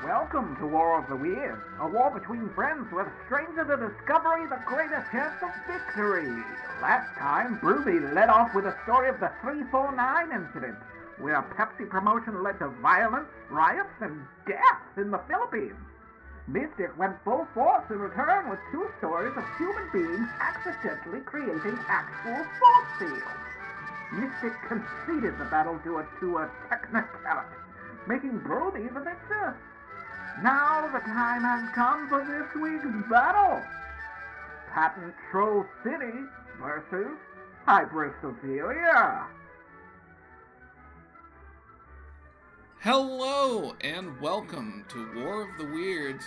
Welcome to War of the Weird, a war between friends with stranger to discovery, the greatest chance of victory. Last time, Broomy led off with a story of the 349 incident, where Pepsi promotion led to violence, riots, and death in the Philippines. Mystic went full force in return with two stories of human beings accidentally creating actual force fields. Mystic conceded the battle to a technicality, making Broomy the victor. Now the time has come for this week's battle. Patent Troll City versus Hybristophilia. Hello and welcome to War of the Weirds.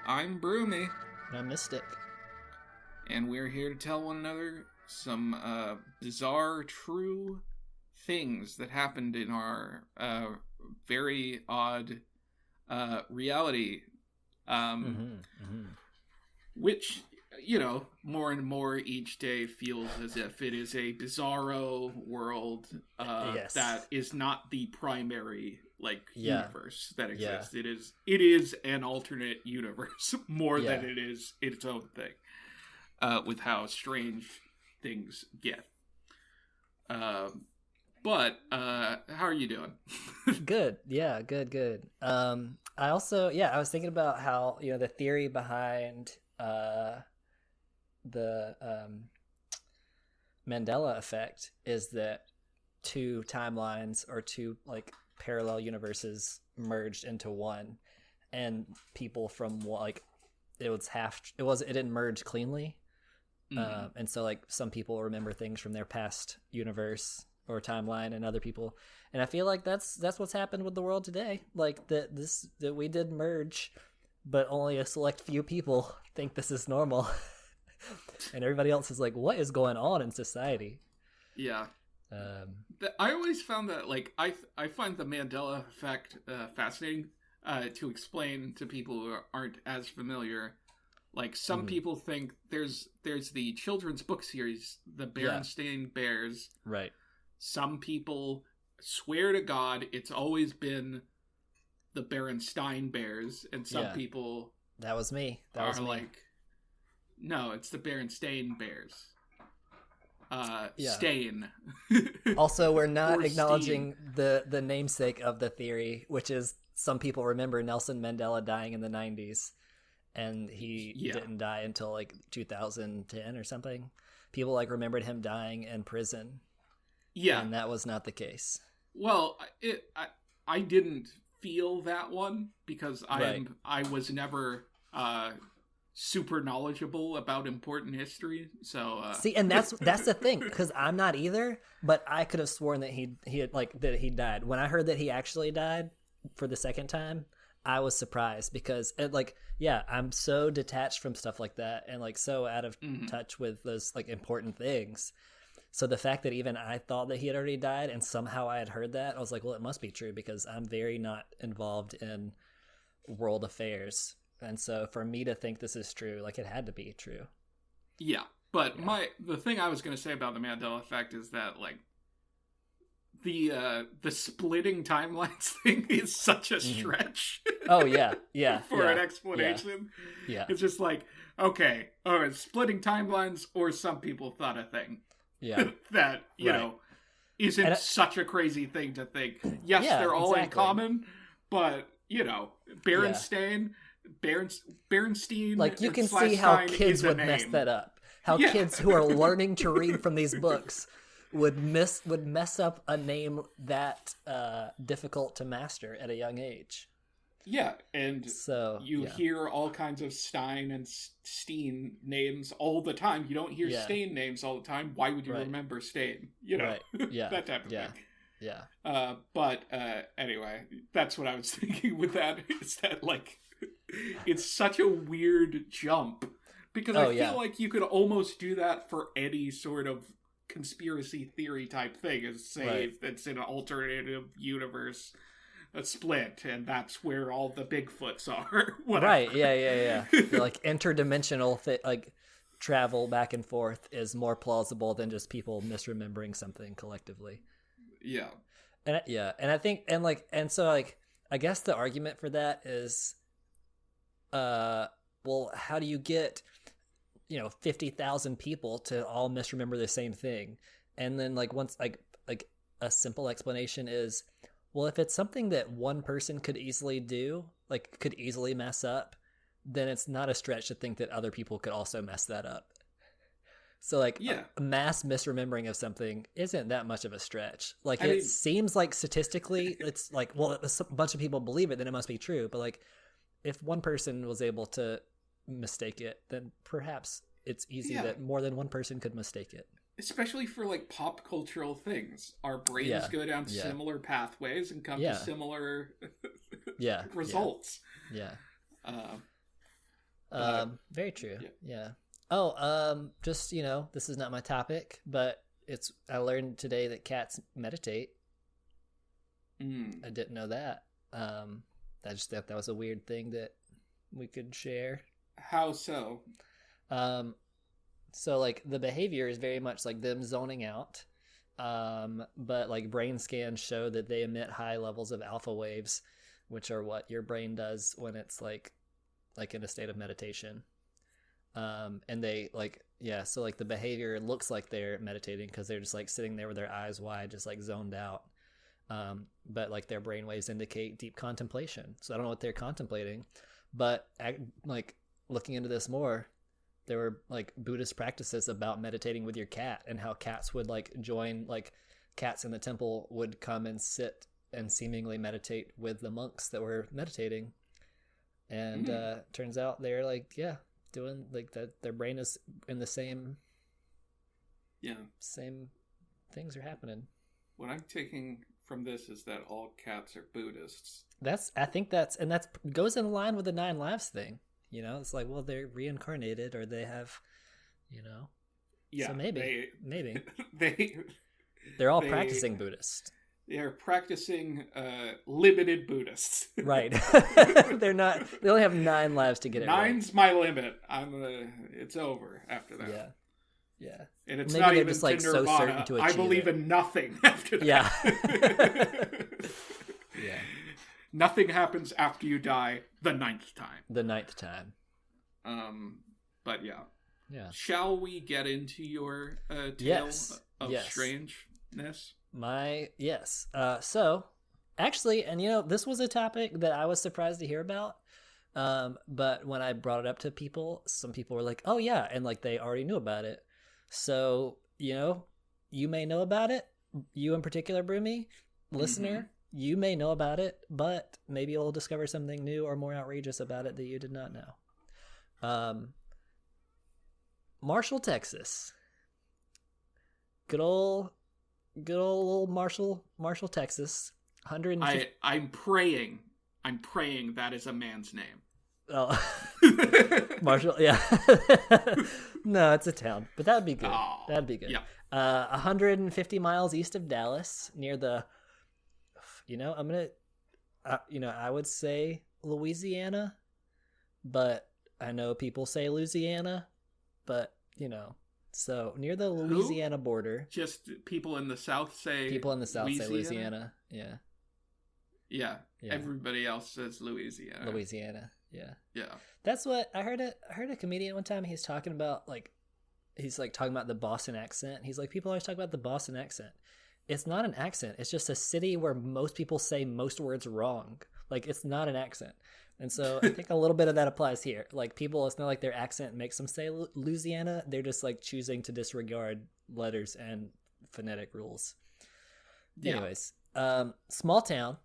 I'm Broomy. And I'm Mystic. And we're here to tell one another some bizarre, true things that happened in our very odd reality. Which, you know, more and more each day feels as if it is a bizarro world that is not the primary universe that exists. It is an alternate universe more than it is its own thing. With how strange things get. But how are you doing? Good. Yeah, good. I also, I was thinking about how, the theory behind the Mandela effect is that two timelines or two parallel universes merged into one, and people from it didn't merge cleanly. And so some people remember things from their past universe or timeline, and other people, and I feel like that's what's happened with the world today. That we did merge, but only a select few people think this is normal, and everybody else is like, what is going on in society? Yeah. I always found that I find the Mandela effect fascinating to explain to people who aren't as familiar. Some people think there's the children's book series, the Berenstain Bears. Right. Some people swear to God it's always been the Berenstain Bears, and some people that was me. No, it's the Berenstain Bears. Stain. Also, we're not acknowledging the namesake of the theory, which is some people remember Nelson Mandela dying in the 90s. And he didn't die until 2010 or something. People remembered him dying in prison. Yeah. And that was not the case. Well, I didn't feel that one because I was never super knowledgeable about important history. So see, and that's the thing, because I'm not either, but I could have sworn that he he died. When I heard that he actually died for the second time, I was surprised because I'm so detached from stuff like that and so out of touch with those important things. So the fact that even I thought that he had already died and somehow I had heard that, I was like, well, it must be true because I'm very not involved in world affairs. And so for me to think this is true, it had to be true. Yeah. But the thing I was going to say about the Mandela effect is that the splitting timelines thing is such a stretch. Oh yeah, for an explanation. Yeah. It's just okay, all right, splitting timelines, or some people thought a thing. Yeah. That isn't such a crazy thing to think. Yes, they're all in common, but Berenstain, you can see how kids would mess that up. How kids who are learning to read from these books would mess up a name that difficult to master at a young age. Yeah, and so you hear all kinds of Stein and Steen names all the time. You don't hear Stain names all the time. Why would you remember Stain? Right. Yeah. That type of thing. Yeah. But anyway, that's what I was thinking with that. Is that it's such a weird jump because I feel like you could almost do that for any sort of conspiracy theory type thing, as say it's in an alternative universe, a split, and that's where all the Bigfoots are. Right. Yeah. Interdimensional travel back and forth is more plausible than just people misremembering something collectively. Yeah. And I think I guess the argument for that is well, how do you get 50,000 people to all misremember the same thing? And then once a simple explanation is, well, if it's something that one person could easily do, could easily mess up, then it's not a stretch to think that other people could also mess that up. So a mass misremembering of something isn't that much of a stretch. Seems like statistically it's well, if a bunch of people believe it, then it must be true. But if one person was able to mistake it, then perhaps it's easy that more than one person could mistake it. Especially for pop cultural things. Our brains go down similar pathways and come to similar results. Yeah. Very true. Yeah. Oh, just, this is not my topic, but I learned today that cats meditate. I didn't know that. I just thought that was a weird thing that we could share. How so? So the behavior is very much like them zoning out. But brain scans show that they emit high levels of alpha waves, which are what your brain does when it's in a state of meditation. And they so the behavior looks like they're meditating because they're just sitting there with their eyes wide, just zoned out. But their brain waves indicate deep contemplation. So I don't know what they're contemplating, but looking into this more, there were Buddhist practices about meditating with your cat and how cats would join, cats in the temple would come and sit and seemingly meditate with the monks that were meditating. And turns out they're doing that. Their brain is in the same things are happening. What I'm taking from this is that all cats are Buddhists. I think that goes in line with the 9 lives thing. It's well, they're reincarnated or they have, Yeah. So maybe they're all practicing Buddhist. They're practicing limited Buddhists. Right. They only have 9 lives to get it right. 9's my limit. It's over after that. Yeah. Yeah. And it's maybe not they're even just to Nirvana. So certain to achieve I believe in nothing after that. Yeah. Yeah. Nothing happens after you die the 9th time. The 9th time. But yeah. Yeah. Shall we get into your tale of strangeness? Yes. So actually, and this was a topic that I was surprised to hear about. But when I brought it up to people, some people were like, "Oh yeah," and they already knew about it. So you may know about it. You in particular, Broomy, listener, you may know about it, but maybe you'll discover something new or more outrageous about it that you did not know. Marshall, Texas. Good old Marshall, Texas. 150. I'm praying that is a man's name. Oh, Marshall. Yeah. No, it's a town, but that would be good. Oh, that'd be good. Yeah. 150 miles east of Dallas, near the. I'm gonna. I would say Louisiana, but I know people say Louisiana, but so near the Louisiana border. Just people in the South say Louisiana. Yeah. Yeah. Everybody else says Louisiana. Yeah. Yeah. That's what I heard. I heard a comedian one time. He's talking about he's talking about the Boston accent. He's people always talk about the Boston accent. It's not an accent. It's just a city where most people say most words wrong. It's not an accent. And so I think a little bit of that applies here. People, it's not like their accent makes them say Louisiana. They're just choosing to disregard letters and phonetic rules. Yeah. Anyways, small town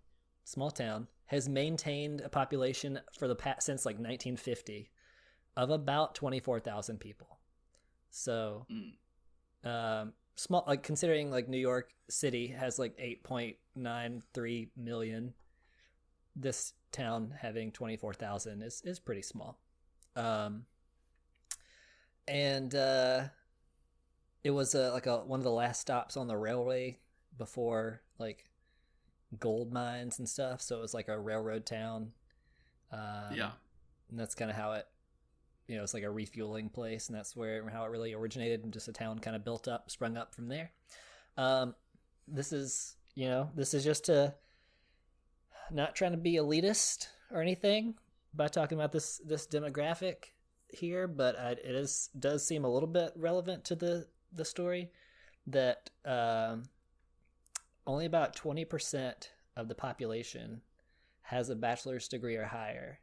has maintained a population for the past since 1950 of about 24,000 people. So, small, considering New York City has 8.93 million. This town having 24,000 is pretty small. And it was one of the last stops on the railway before gold mines and stuff, so it was a railroad town. And that's kind of how it it's a refueling place, and that's how it really originated, and just a town kind of sprung up from there. This is just to not trying to be elitist or anything, by talking about this demographic here, but does seem a little bit relevant to the story that only about 20% of the population has a bachelor's degree or higher,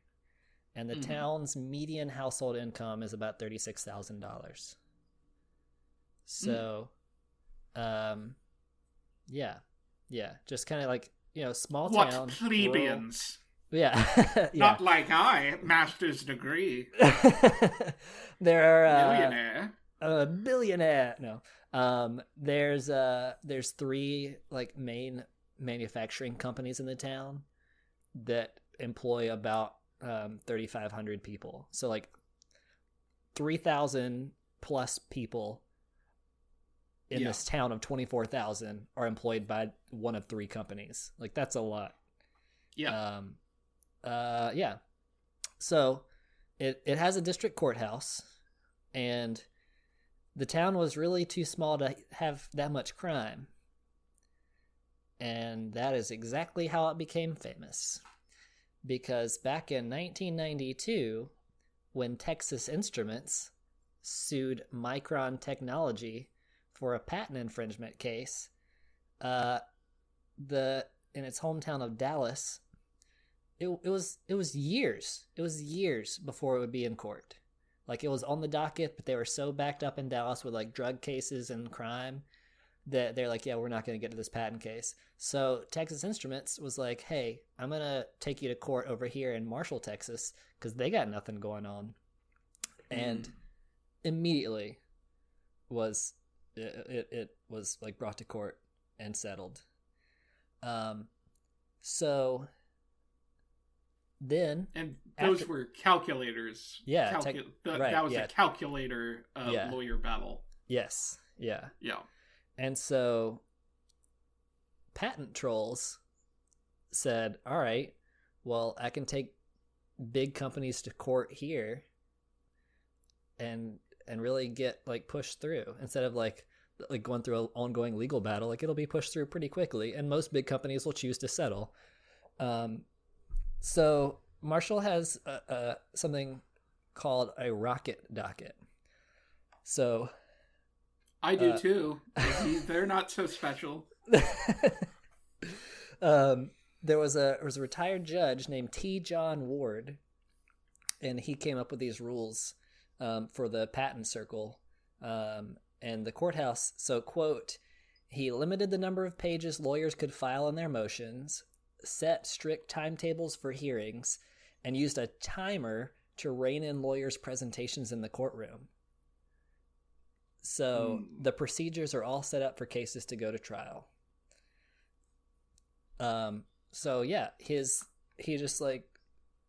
and the town's median household income is about $36,000. So, yeah, just kind of like, small town. What plebeians? Yeah. Not like I, master's degree. There are millionaire. A billionaire. No. There's 3 like main manufacturing companies in the town that employ about 3,500 people. So like 3,000 plus people in this town of 24,000 are employed by one of 3 companies. Like, that's a lot. Yeah. Yeah. So it has a district courthouse, and the town was really too small to have that much crime. And that is exactly how it became famous. Because back in 1992, when Texas Instruments sued Micron Technology for a patent infringement case, in its hometown of Dallas, it was years before it would be in court. Like, it was on the docket, but they were so backed up in Dallas with like drug cases and crime that they're like, yeah, we're not going to get to this patent case. So Texas Instruments was like, hey, I'm going to take you to court over here in Marshall, Texas, because they got nothing going on. And immediately it was like brought to court and settled. So then, and those were calculators. Yeah, that was a calculator lawyer battle. Yes, yeah. And so patent trolls said, all right, well, I can take big companies to court here and really get like pushed through, instead of like going through an ongoing legal battle. Like, it'll be pushed through pretty quickly, and most big companies will choose to settle. So Marshall has something called a rocket docket. So I do too. They're not so special. There was a retired judge named T. John Ward, and he came up with these rules for the patent circle and the courthouse. So, quote, he limited the number of pages lawyers could file in their motions, set strict timetables for hearings, and used a timer to rein in lawyers' presentations in the courtroom. So the procedures are all set up for cases to go to trial. So yeah, he just like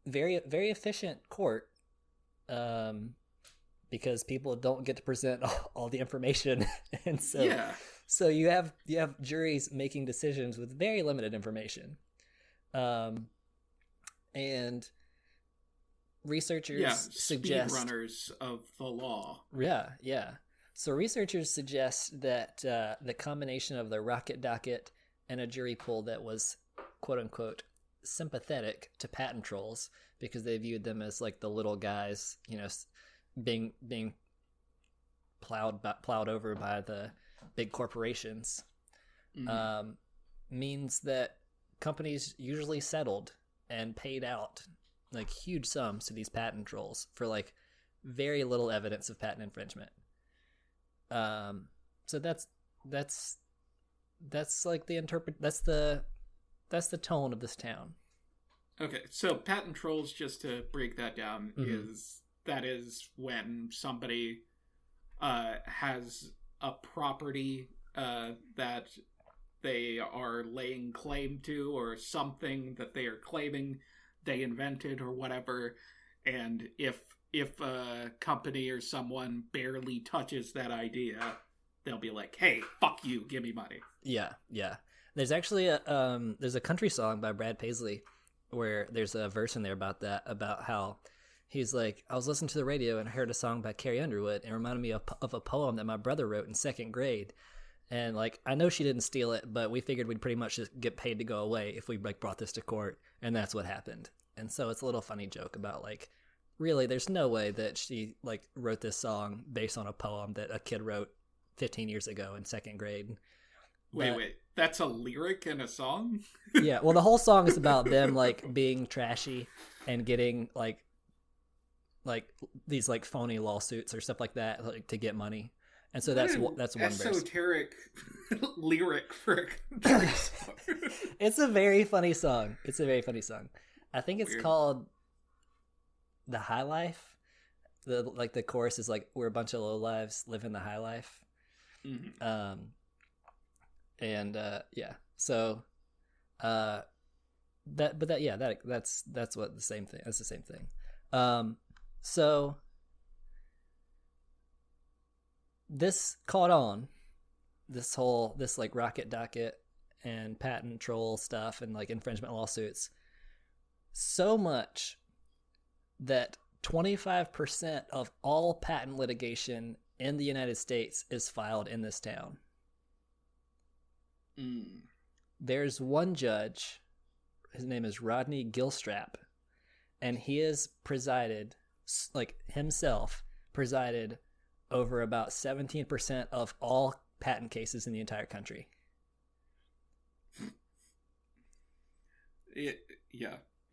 very, very efficient court, because people don't get to present all the information. And so you have juries making decisions with very limited information. And researchers suggest speedrunners of the law. Yeah. So researchers suggest that the combination of the rocket docket and a jury pool that was, quote unquote, sympathetic to patent trolls, because they viewed them as like the little guys, being plowed over by the big corporations, means that companies usually settled and paid out like huge sums to these patent trolls for like very little evidence of patent infringement. So that's like that's the tone of this town. Okay, so patent trolls, just to break that down, is when somebody has a property that they are laying claim to, or something that they are claiming they invented or whatever, and if a company or someone barely touches that idea, they'll be like, hey, fuck you, give me money. Yeah. There's actually there's a country song by Brad Paisley where there's a verse in there about that, about how he's like, I was listening to the radio and I heard a song by Carrie Underwood, and it reminded me of a poem that my brother wrote in 2nd grade. And like, I know she didn't steal it, but we figured we'd pretty much just get paid to go away if we like brought this to court, and that's what happened. And so it's a little funny joke about like, really, there's no way that she like wrote this song based on a poem that a kid wrote 15 years ago in second grade. Wait, that's a lyric in a song? Yeah, well, the whole song is about them like being trashy and getting like these like phony lawsuits or stuff like that, like to get money. And so that's one verse. Esoteric lyric for a country song. It's a very funny song. I think it's called The High Life. The chorus is like, we're a bunch of lowlives living the high life. Mm-hmm. So that's what the same thing. That's the same thing. So this caught on, this like rocket docket and patent troll stuff and like infringement lawsuits, so much that 25% of all patent litigation in the United States is filed in this town. There's one judge, his name is Rodney Gilstrap, and he has presided over about 17% of all patent cases in the entire country. It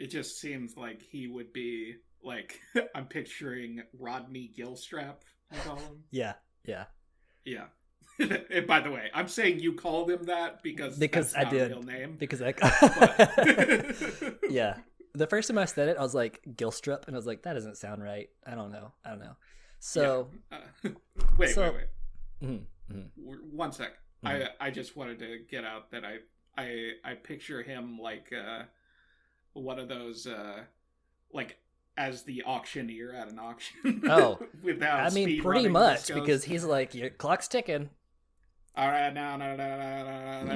just seems like he would be like, I'm picturing Rodney Gilstrap, you call him? Yeah. And by the way, I'm saying you called him that because that's not a real name. Yeah. The first time I said it, I was like, Gilstrap, and I was like, that doesn't sound right. I don't know. So wait. Mm-hmm. One sec. Mm-hmm. I just wanted to get out that I picture him like one of those like as the auctioneer at an auction. Oh, without pretty much, because he's like, your clock's ticking. All right, now,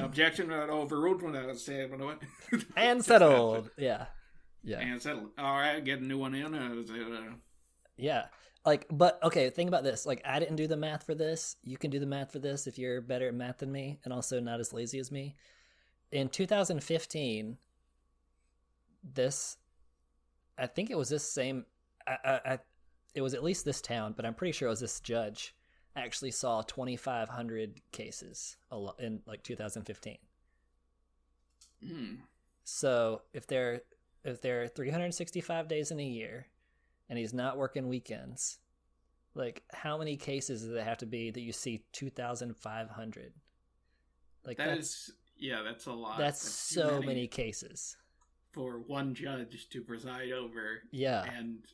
objection overruled. And settled. Yeah. And settled. All right, get a new one in. Yeah. Like, but okay, think about this. Like, I didn't do the math for this. You can do the math for this if you're better at math than me and also not as lazy as me. In 2015, I think it was this same, it was at least this town, but I'm pretty sure it was this judge actually saw 2,500 cases in like 2015. So if there are 365 days in a year and he's not working weekends, like how many cases does it have to be that you see 2,500? Like that's a lot. That's so many cases for one judge to preside over. Yeah. And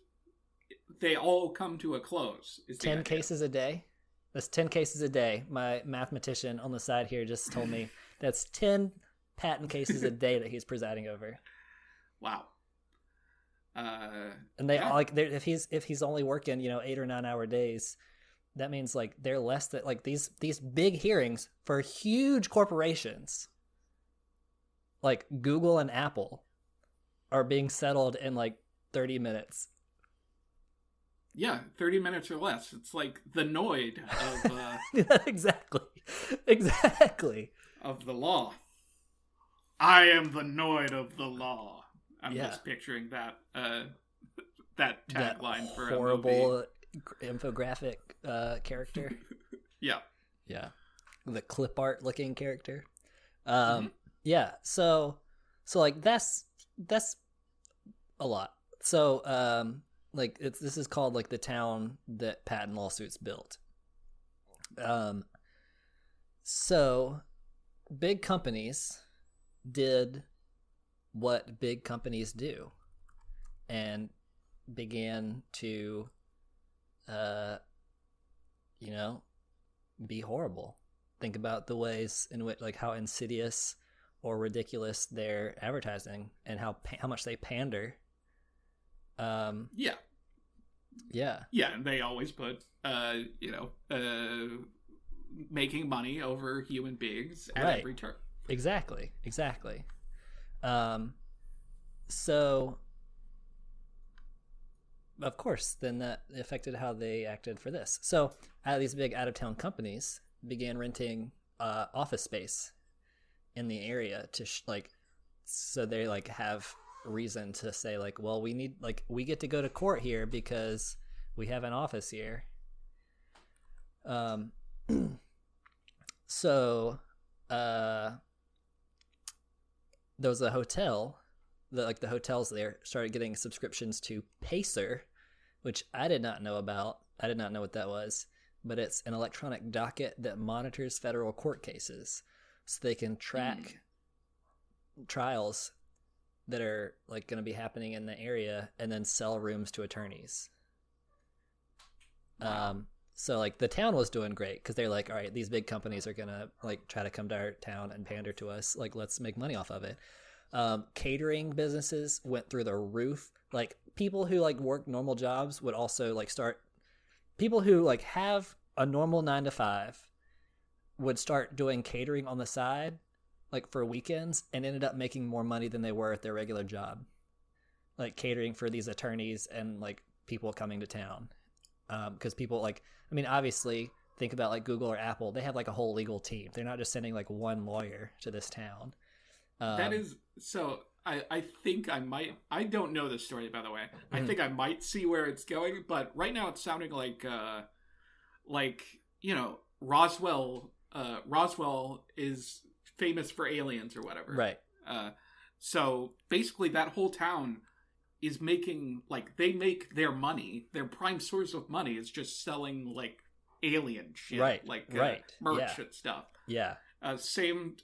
they all come to a close. 10 cases a day? That's 10 cases a day. My mathematician on the side here just told me that's 10 patent cases a day that he's presiding over. Wow. And they if he's only working 8 or 9 hour days, that means like they're less than like these big hearings for huge corporations like Google and Apple are being settled in like 30 minutes. Yeah, 30 minutes or less. It's like the Noid of... Exactly. Of the law. I am the Noid of the law. I'm just picturing that that tagline for horrible a movie. Infographic character. Yeah. The clip art looking character. Yeah, so like that's a lot. So like this is called like the town that patent lawsuits built. So big companies did what big companies do and began to be horrible. Think about the ways in which like how insidious or ridiculous their advertising and how much they pander. And they always put making money over human beings at every turn. Exactly. So of course then that affected how they acted for this. So these big out-of-town companies began renting office space in the area to so they like have reason to say like, well, we get to go to court here because we have an office here. So there was a hotel that the hotels there started getting subscriptions to Pacer, which I did not know about. I did not know what that was, but it's an electronic docket that monitors federal court cases so they can track trials that are like going to be happening in the area and then sell rooms to attorneys. Wow. So like the town was doing great because they're like, all right, these big companies are gonna like try to come to our town and pander to us. Like, let's make money off of it. Catering businesses went through the roof. Like people who like work normal jobs would also like start. People who like have a normal 9 to 5 would start doing catering on the side, like for weekends, and ended up making more money than they were at their regular job, like catering for these attorneys and like people coming to town. Because people like, I mean, obviously think about like Google or Apple, they have like a whole legal team. They're not just sending like one lawyer to this town. That is, so I think I don't know this story, by the way. I think I might see where it's going, but right now it's sounding like, you know, Roswell is famous for aliens or whatever. Right. So basically that whole town is making, like, they make their money, their prime source of money is just selling, like, alien shit. Right, like, right. merch and stuff. Yeah. Same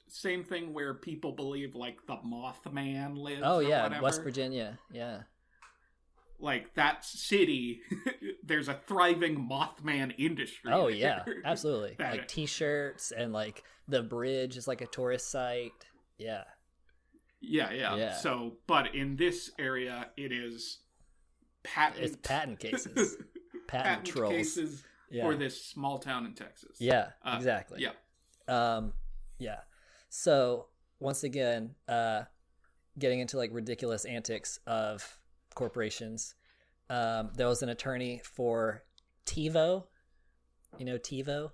thing where people believe, like, the Mothman lives. Oh, yeah, whatever. West Virginia, yeah. Like, that city, there's a thriving Mothman industry. Oh, there. yeah, absolutely. Like, T-shirts and, like, the bridge is, like, a tourist site. Yeah. Yeah. So, but in this area, it is patent. It's patent cases. patent trolls. Cases for this small town in Texas. Yeah, exactly. Yeah. Yeah. So, once again, getting into like ridiculous antics of corporations, there was an attorney for TiVo. You know TiVo?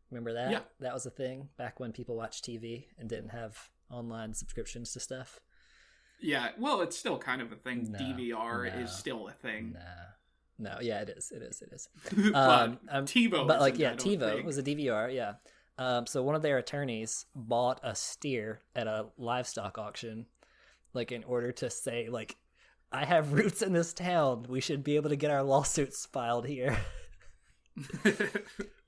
Remember that? Yeah. That was a thing back when people watched TV and didn't have online subscriptions to stuff. Yeah, well, it's still kind of a thing. DVR is still a thing. No, yeah, it is. But TiVo, but like, yeah, TiVo was a DVR. Yeah. So one of their attorneys bought a steer at a livestock auction, like in order to say, like, I have roots in this town. We should be able to get our lawsuits filed here.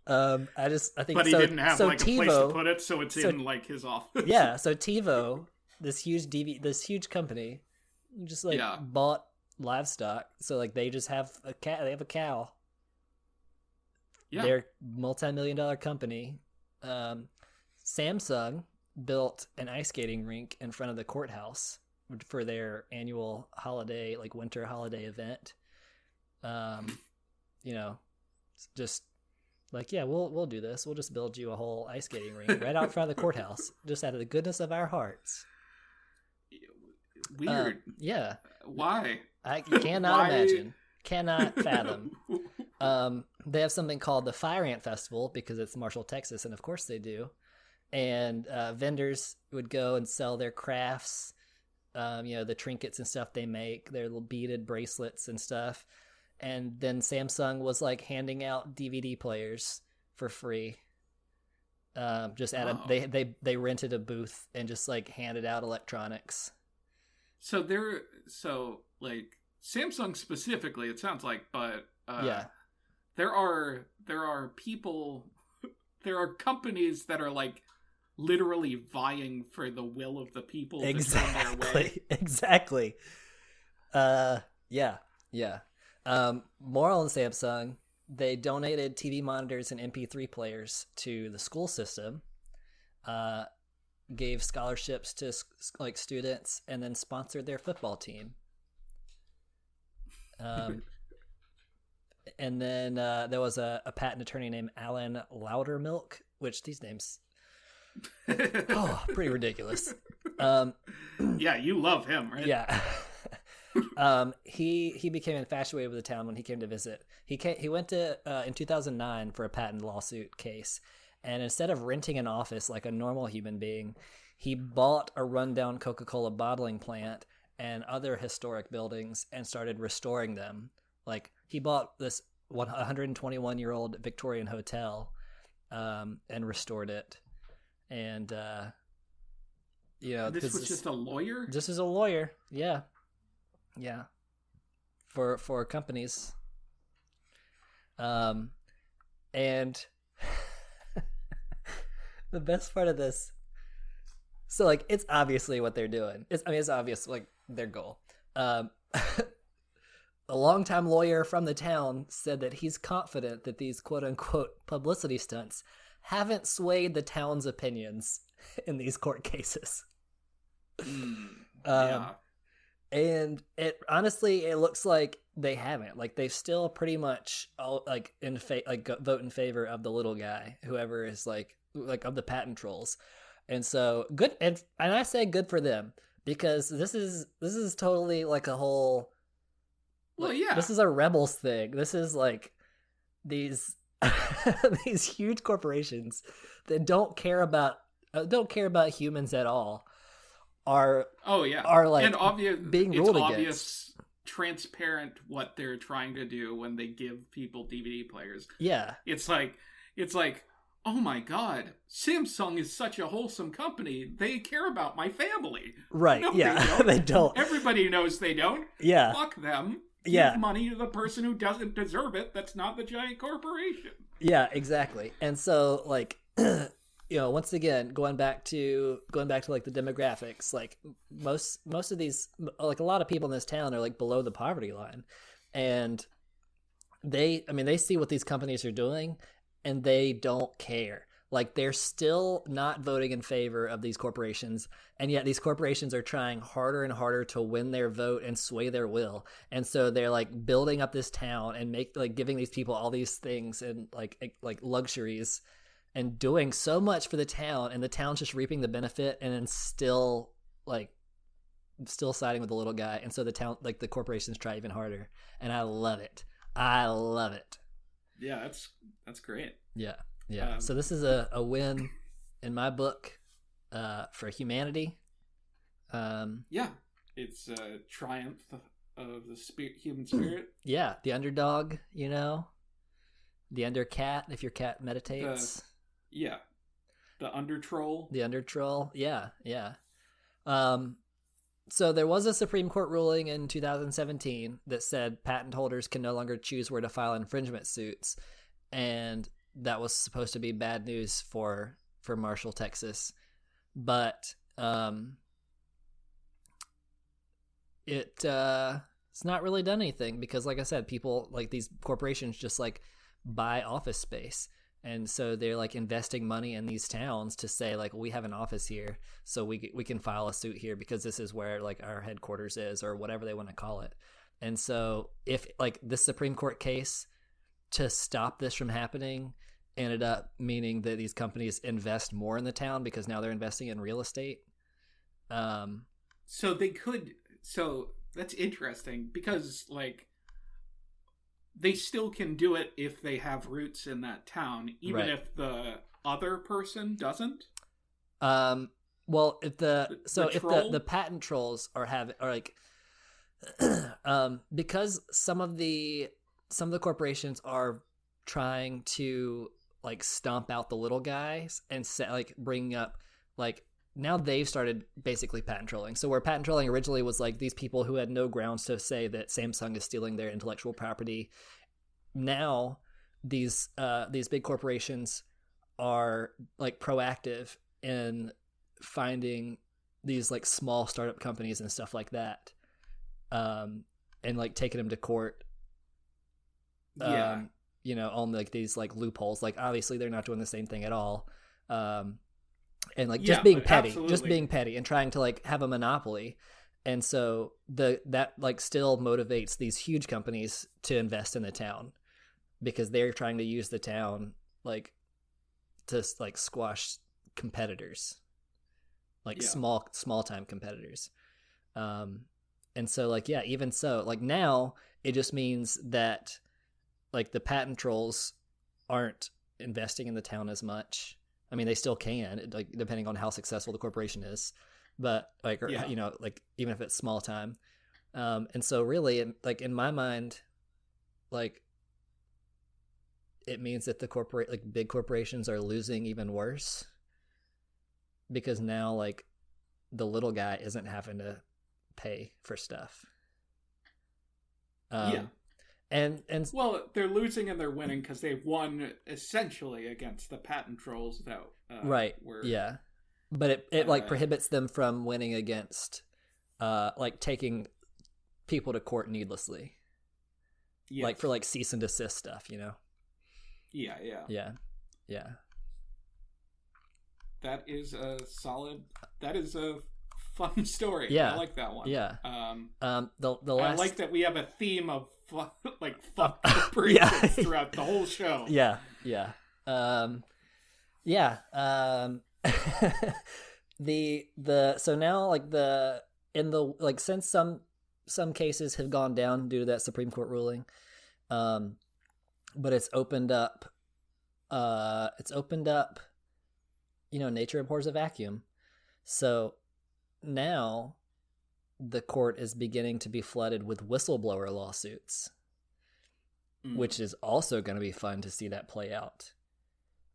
I think, but he didn't have like TiVo, a place to put it, so it's in like his office. Yeah, so TiVo, this huge company, just like bought livestock, so like they just have a cat. They have a cow. Yeah, they're multi-million-dollar company. Samsung built an ice skating rink in front of the courthouse for their annual holiday, like winter holiday event. You know, just like, yeah, we'll do this. We'll just build you a whole ice skating rink right out front of the courthouse, just out of the goodness of our hearts. Weird. Yeah. Why? I cannot imagine. Cannot fathom. They have something called the Fire Ant Festival because it's Marshall, Texas, and of course they do. And vendors would go and sell their crafts, you know, the trinkets and stuff they make, their little beaded bracelets and stuff. And then Samsung was like handing out DVD players for free. Just at they rented a booth and just like handed out electronics. So like Samsung specifically, it sounds like, but there are people, there are companies that are like literally vying for the will of the people. Exactly. To their way. Exactly. Yeah. Moral on Samsung, they donated TV monitors and MP3 players to the school system, gave scholarships to like students, and then sponsored their football team. And then there was a patent attorney named Alan Loudermilk, which these names, pretty ridiculous. Yeah, you love him, right? Yeah. He became infatuated with the town when he came to visit. He went to in 2009 for a patent lawsuit case, and instead of renting an office like a normal human being, he bought a rundown Coca-Cola bottling plant and other historic buildings and started restoring them. Like, he bought this 121-year-old Victorian hotel and restored it. And, this was just a lawyer? This is a lawyer, yeah. Yeah. For companies. And the best part of this, so like, it's obviously what they're doing. It's obvious, like, their goal. A longtime lawyer from the town said that he's confident that these quote-unquote publicity stunts haven't swayed the town's opinions in these court cases. Yeah. And it honestly, it looks like they haven't. Like, they've still pretty much vote in favor of the little guy, whoever is like of the patent trolls. And so good, and I say good for them, because this is totally like a whole. Well, yeah. This is a rebels thing. This is like these these huge corporations that don't care about humans at all are like, and obvious, being ruled against. Transparent what they're trying to do when they give people DVD players. Yeah. It's like, oh my god, Samsung is such a wholesome company. They care about my family. Right. No, yeah. They don't. Everybody knows they don't. Yeah. Fuck them. Yeah. Give money to the person who doesn't deserve it. That's not the giant corporation. Yeah, exactly. And so, like, once again, going back to like the demographics, like most of these, like, a lot of people in this town are like below the poverty line, and they see what these companies are doing, and they don't care. Like, they're still not voting in favor of these corporations, and yet these corporations are trying harder and harder to win their vote and sway their will. And so they're like building up this town and giving these people all these things and like luxuries, and doing so much for the town, and the town's just reaping the benefit, and then still siding with the little guy. And so the town, like, the corporations try even harder, and I love it. Yeah, that's great. Yeah. Yeah. So this is a win in my book for humanity. Yeah, it's a triumph of the human spirit. Yeah, the underdog, the undercat, if your cat meditates. The under troll. The under troll. Yeah, yeah. So there was a Supreme Court ruling in 2017 that said patent holders can no longer choose where to file infringement suits, and that was supposed to be bad news for Marshall, Texas. But it's not really done anything, because, like I said, people, like, these corporations just like buy office space. And so they're like investing money in these towns to say, like, we have an office here, so we can file a suit here because this is where, like, our headquarters is, or whatever they want to call it. And so if, like, this Supreme Court case to stop this from happening ended up meaning that these companies invest more in the town because now they're investing in real estate. So that's interesting, because, like, they still can do it if they have roots in that town, even right. if the other person doesn't. Well, if the patent trolls are like, because some of the corporations are trying to, like, stomp out the little guys and bringing up, like, now they've started basically patent trolling. So where patent trolling originally was like these people who had no grounds to say that Samsung is stealing their intellectual property, now these big corporations are, like, proactive in finding these, like, small startup companies and stuff like that, and, like, taking them to court. On, like, these, like, loopholes. Like, obviously they're not doing the same thing at all. And, like, just being petty and trying to, like, have a monopoly. And so that like still motivates these huge companies to invest in the town, because they're trying to use the town, like, to, like, squash competitors, like, small time competitors. And so, like, yeah, even so, like, now it just means that, like, the patent trolls aren't investing in the town as much. I mean, they still can, like, depending on how successful the corporation is. but like, or, you know, like even if it's small time. And so really, like in my mind, like it means that the big corporations are losing even worse, because now like the little guy isn't having to pay for stuff. And well, they're losing and they're winning because they've won essentially against the patent trolls that but it like prohibits them from winning against like taking people to court needlessly. Like for like cease and desist stuff, you know. Yeah. That is a fun story. Yeah, I like that one. Yeah. The last... I like that we have a theme of fuck corporations throughout the whole show. Yeah. So now like since some cases have gone down due to that Supreme Court ruling, but it's opened up. You know, nature abhors a vacuum. So now the court is beginning to be flooded with whistleblower lawsuits, which is also going to be fun to see that play out.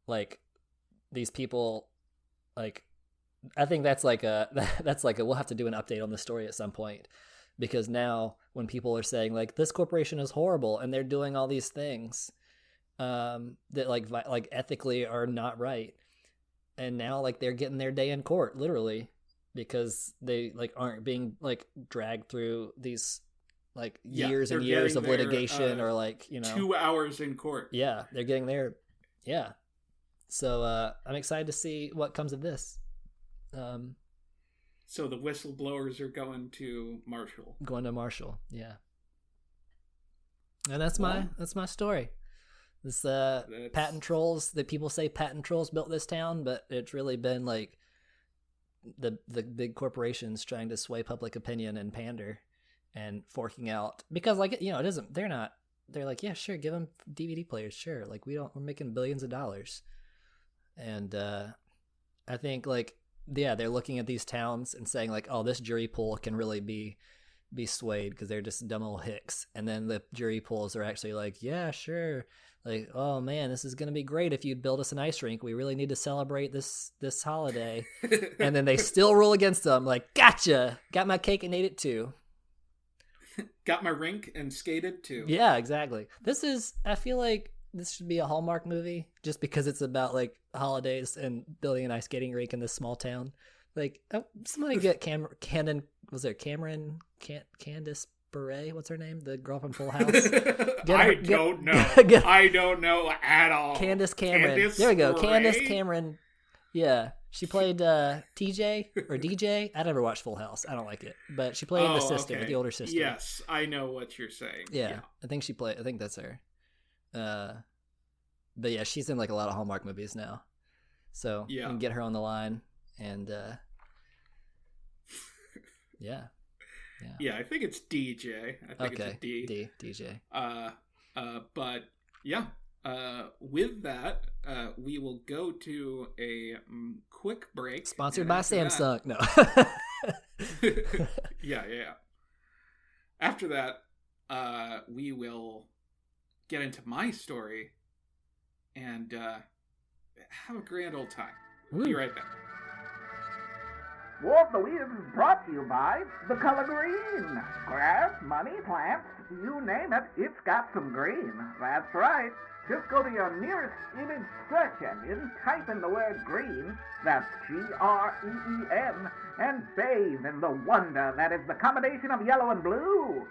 Like these people, like, I think that's like we'll have to do an update on the story at some point, because now when people are saying like this corporation is horrible and they're doing all these things that like ethically are not right, and now like they're getting their day in court literally because they like aren't being like dragged through these like years and years of litigation or like, you know, 2 hours in court. Yeah, they're getting there. Yeah. So I'm excited to see what comes of this. So the whistleblowers are going to Marshall. Yeah. And that's my story. This patent trolls, that people say patent trolls built this town, but it's really been like the big corporations trying to sway public opinion and pander and forking out, because like, you know, they're like, yeah, sure, give them DVD players, sure, like we're making billions of dollars. And I think like, yeah, they're looking at these towns and saying like, oh, this jury pool can really be swayed because they're just dumb old hicks. And then the jury pools are actually like, yeah, sure, like, oh man, this is gonna be great if you'd build us an ice rink. We really need to celebrate this holiday. And then they still rule against them. Like, gotcha, got my cake and ate it too. Got my rink and skated too. Yeah, exactly. I feel like this should be a Hallmark movie just because it's about like holidays and building an ice skating rink in this small town. Like, somebody get Candace Bure, what's her name? The girl from Full House. I don't know at all. Candace Cameron. There we go. Bure? Candace Cameron. Yeah. She played TJ or DJ. I never watched Full House. I don't like it. But she played the sister, the older sister. Yes, I know what you're saying. Yeah. I think that's her. But yeah, she's in like a lot of Hallmark movies now. So you can get her on the line and Yeah, I think it's DJ. I think it's a D. DJ. But yeah, with that, we will go to a quick break. Sponsored by Samsung. No. Yeah. After that, we will get into my story and have a grand old time. Woo. Be right back. War of the Weird is brought to you by the color green. Grass, money, plants, you name it, it's got some green. That's right. Just go to your nearest image search engine, type in the word green, that's Green, and bathe in the wonder that is the combination of yellow and blue.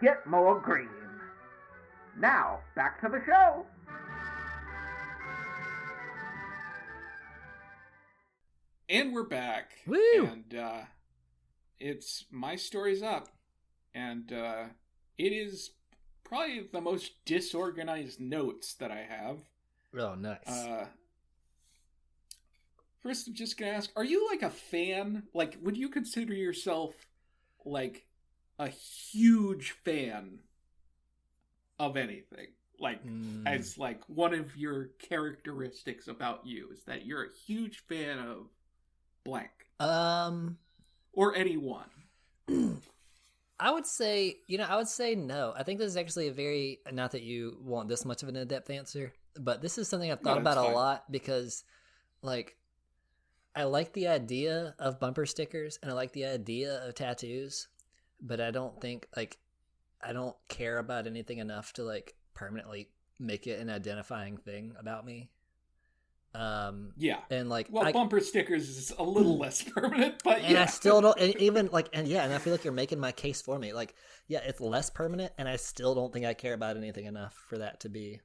Get more green. Now, back to the show. And we're back. Woo! And it's my story's up. And it is probably the most disorganized notes that I have. Oh, nice. First, I'm just going to ask, are you like a fan? Like, would you consider yourself like a huge fan of anything? Like, as like one of your characteristics about you is that you're a huge fan of blank. or anyone? I would say no. I think this is actually a very, not that you want this much of an in-depth answer, but this is something I've thought about a lot because, like, I like the idea of bumper stickers and I like the idea of tattoos, but I don't care about anything enough to, like, permanently make it an identifying thing about me. Yeah, and like, bumper stickers is a little less permanent, but and I still don't, and even like, and I feel like you're making my case for me. Like, yeah, it's less permanent, and I still don't think I care about anything enough for that to be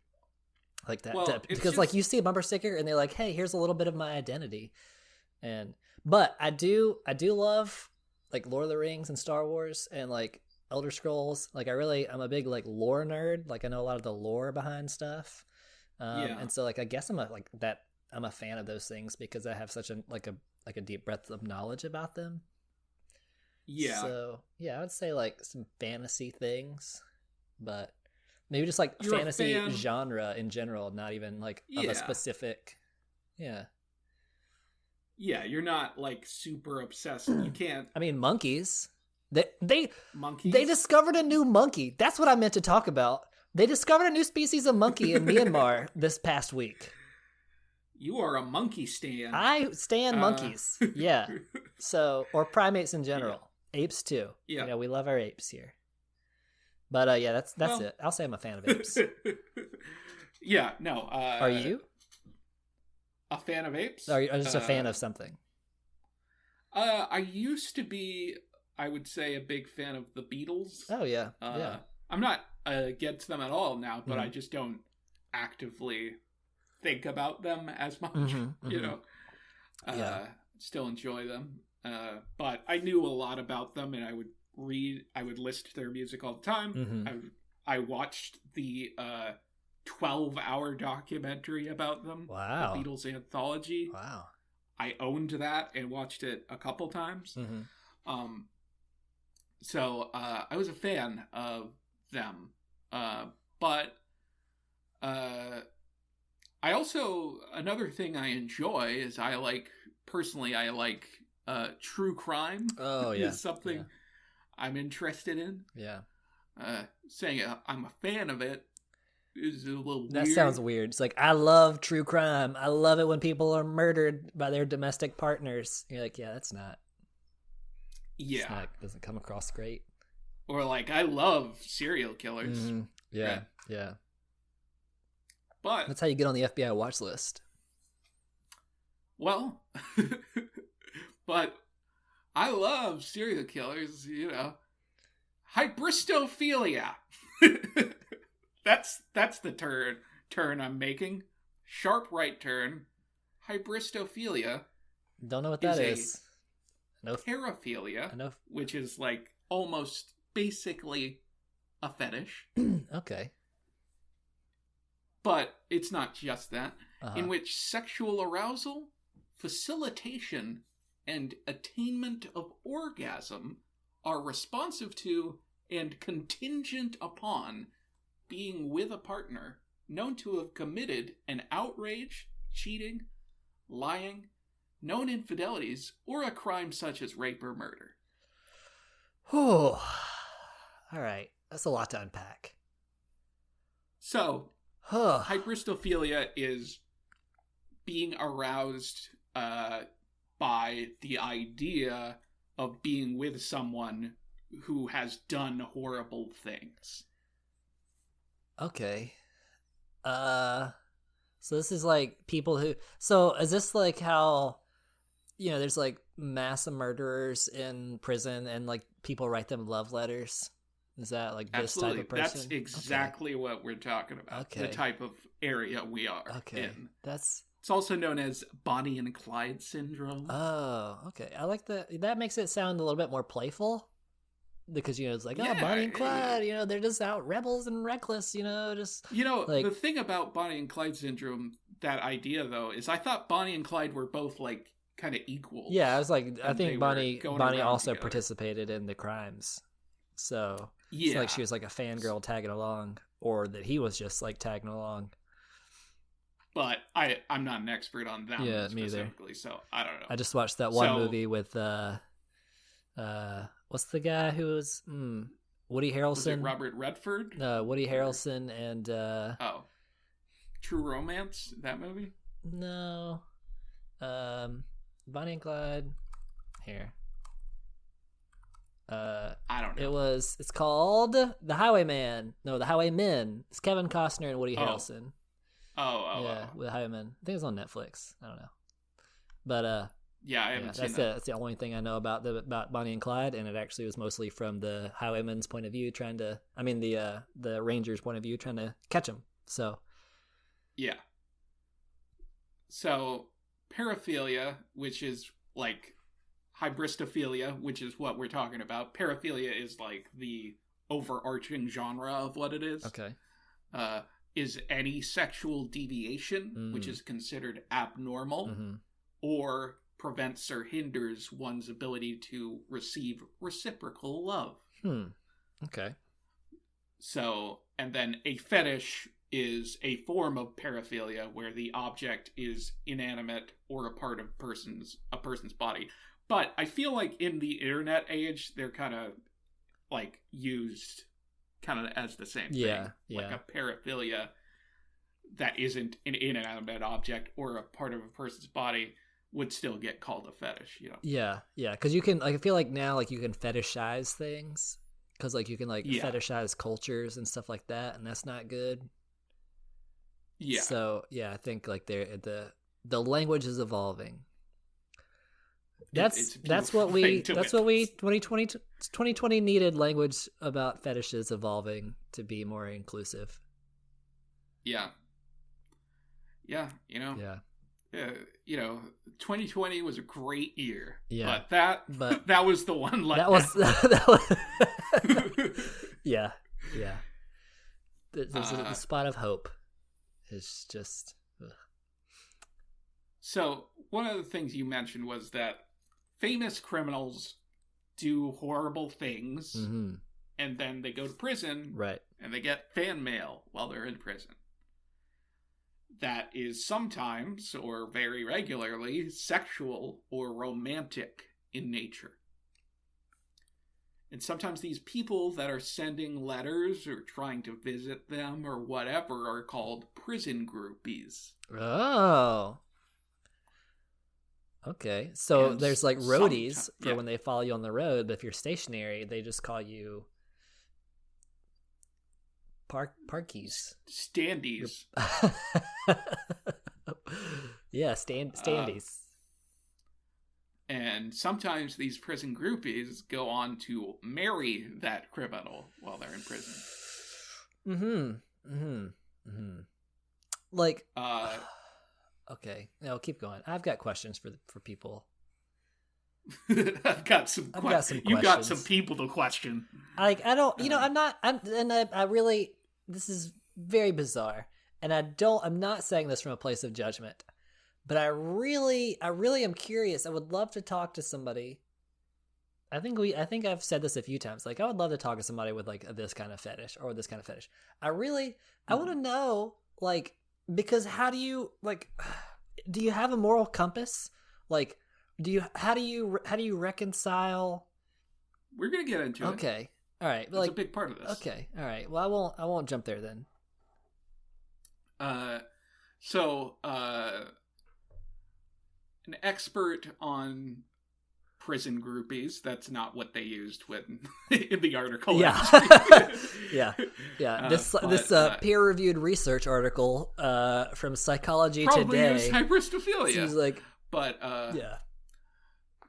like that. Because like, you see a bumper sticker, and they're like, "Hey, here's a little bit of my identity," but I do love like Lord of the Rings and Star Wars and like Elder Scrolls. Like, I'm a big like lore nerd. Like, I know a lot of the lore behind stuff. And so like, I guess I'm a fan of those things because I have such a deep breadth of knowledge about them. Yeah. So yeah, I would say like some fantasy things, but maybe just like fantasy genre in general, not even like of a specific. Yeah. Yeah, you're not like super obsessed. You can't. I mean, monkeys. Monkeys? They discovered a new monkey. That's what I meant to talk about. They discovered a new species of monkey in Myanmar this past week. You are a monkey stan. I stan monkeys. Yeah. So, or primates in general. Yeah. Apes too. Yeah. You know, we love our apes here. But yeah, that's it. I'll say I'm a fan of apes. Yeah, no. Are you? A fan of apes? Or are you just a fan of something? I used to be, I would say, a big fan of the Beatles. Oh, yeah. Yeah. I'm not against them at all now, but I just don't actively think about them as much, you know. Still enjoy them. But I knew a lot about them, and I would listen to their music all the time. I watched the 12-hour documentary about them. Wow. The Beatles anthology. Wow. I owned that and watched it a couple times. So I was a fan of them. But I also, another thing I enjoy is I like true crime. Oh, yeah. Is something I'm interested in. Yeah. Saying I'm a fan of it is a little weird. That sounds weird. It's like, I love true crime. I love it when people are murdered by their domestic partners. You're like, yeah, that's not. Yeah. Doesn't come across great. Or like, I love serial killers. Yeah. Yeah. But that's how you get on the FBI watch list. Well, but I love serial killers, you know. Hybristophilia. That's the turn I'm making. Sharp right turn. Hybristophilia. Don't know what that is. Paraphilia, which is like almost basically a fetish. Okay. But it's not just that, in which sexual arousal, facilitation, and attainment of orgasm are responsive to and contingent upon being with a partner known to have committed an outrage, cheating, lying, known infidelities, or a crime such as rape or murder. Whew. All right. That's a lot to unpack. So, hybristophilia is being aroused by the idea of being with someone who has done horrible things. Okay. So this is like people who... So is this like how, you know, there's like mass murderers in prison and like people write them love letters? Is that like this type of person? That's exactly what we're talking about. Okay. The type of area we are in. It's also known as Bonnie and Clyde syndrome. Oh, okay. I like that. That makes it sound a little bit more playful. Because, you know, it's like, Bonnie and Clyde, you know, they're just out rebels and reckless, you know, just... You know, like... the thing about Bonnie and Clyde syndrome, that idea, though, is I thought Bonnie and Clyde were both, like, kind of equals. Yeah, I was like, I think Bonnie also participated in the crimes. So, it's like she was like a fangirl tagging along, or that he was just, like, tagging along. But I'm not an expert on that specifically, so I don't know. I just watched that one movie with... what's the guy who was Woody Harrelson? Was it Robert Redford? Woody Harrelson and True Romance, that movie? No. Bonnie and Clyde. Here. I don't know. It's called The Highwayman. No, The Highwaymen. It's Kevin Costner and Woody Harrelson. Yeah, with Highwaymen. I think it's on Netflix. I don't know. But yeah, I haven't seen that. That's the only thing I know about Bonnie and Clyde, and it actually was mostly from the Highwayman's point of view, the Rangers' point of view, trying to catch him. So yeah. So paraphilia, which is like Hybristophilia, which is what we're talking about. Paraphilia is like the overarching genre of what it is. Okay. Is any sexual deviation, which is considered abnormal, or prevents or hinders one's ability to receive reciprocal love. Okay. So, and then a fetish is a form of paraphilia where the object is inanimate or a part of a person's body. But I feel like in the internet age, they're kind of like used kind of as the same thing. Like a paraphilia that isn't an inanimate object or a part of a person's body would still get called a fetish, you know? Yeah. Because you can, like, I feel like now, like, you can fetishize things. Because, like, you can, like, fetishize cultures and stuff like that, and that's not good. Yeah. So, yeah, I think, like, the language is evolving. That's what we 2020 needed, language about fetishes evolving to be more inclusive. Yeah, you know. Yeah. 2020 was a great year. Yeah. But that was the one like that was yeah. The spot of hope is just So, one of the things you mentioned was that famous criminals do horrible things, and then they go to prison, right? And they get fan mail while they're in prison. That is sometimes, or very regularly, sexual or romantic in nature. And sometimes these people that are sending letters or trying to visit them or whatever are called prison groupies. Oh. Okay, so there's like roadies for when they follow you on the road, but if you're stationary, they just call you parkies. Standees. Yeah, standees. And sometimes these prison groupies go on to marry that criminal while they're in prison. Like, okay, no, keep going. I've got questions for people. I've got some questions. You got some people to question. Like, I don't, I really, this is very bizarre. And I'm not saying this from a place of judgment, but I really am curious. I would love to talk to somebody. I think I've said this a few times. Like, I would love to talk to somebody with like this kind of fetish or this kind of fetish. I want to know, like, because how do you, like, do you have a moral compass? Like, how do you reconcile? We're going to get into it. Okay. All right. It's a big part of this. Okay. All right. Well, I won't jump there then. An expert on prison groupies, that's not what they used in the article. Yeah. This peer-reviewed research article from Psychology probably Today. Is Hybristophilia. Seems like, but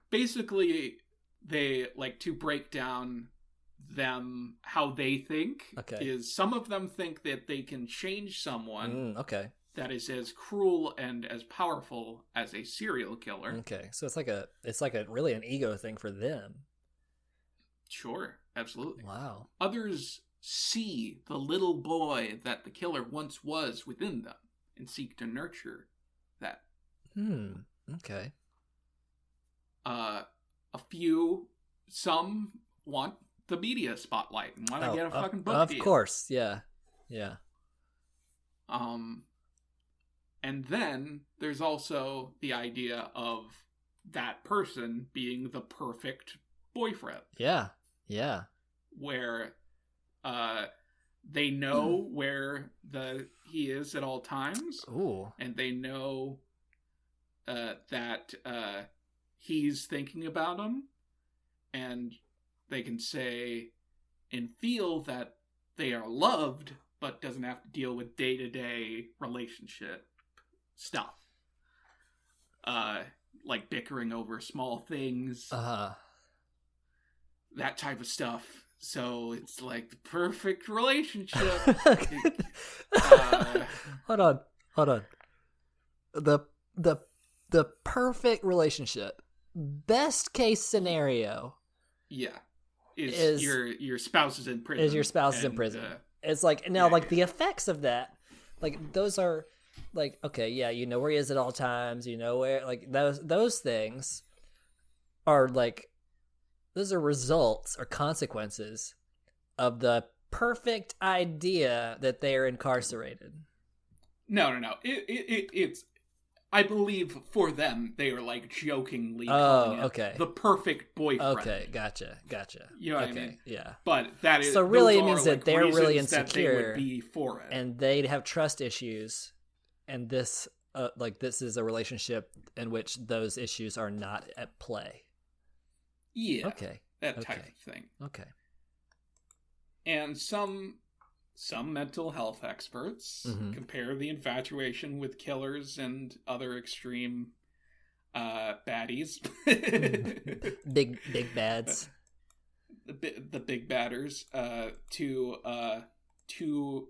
basically they like to break down them how they think. Okay. Is some of them think that they can change someone. Okay. That is as cruel and as powerful as a serial killer. Okay, so it's like a really an ego thing for them. Sure, absolutely. Wow. Others see the little boy that the killer once was within them and seek to nurture that. Okay. Some want the media spotlight and want to get a fucking book deal. Of course, yeah. And then there's also the idea of that person being the perfect boyfriend. Yeah. Yeah. Where they know where he is at all times. Ooh. And they know that he's thinking about them, and they can say and feel that they are loved, but doesn't have to deal with day-to-day relationship stuff. Like bickering over small things. That type of stuff. So it's like the perfect relationship. Hold on. The perfect relationship. Best case scenario. Yeah. Is your spouse is in prison. Is your spouse is in prison. It's like now like the effects of that, like those are like, okay, yeah, you know where he is at all times, you know where, like those things are like, those are results or consequences of the perfect idea that they are incarcerated. No. It's I believe for them, they are like jokingly calling it the perfect boyfriend. Okay, gotcha. You know what I mean? Yeah. But that is so really it like means that they're really insecure, that they would be for it, and they'd have trust issues, and this this is a relationship in which those issues are not at play. Yeah. Okay. That type of thing. Okay. And some mental health experts compare the infatuation with killers and other extreme baddies. big bads. The big badders to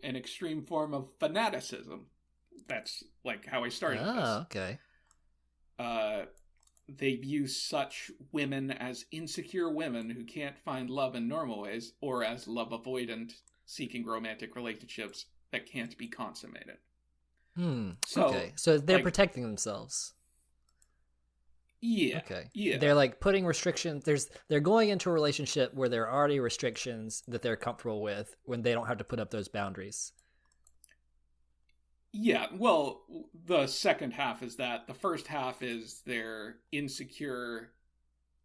an extreme form of fanaticism. That's like how I started this. Okay. They view such women as insecure women who can't find love in normal ways, or as love avoidant, seeking romantic relationships that can't be consummated. So they're like, protecting themselves. Yeah. Okay. Yeah. They're like putting restrictions. They're going into a relationship where there are already restrictions that they're comfortable with when they don't have to put up those boundaries. Yeah, well, the second half is that. The first half is they're insecure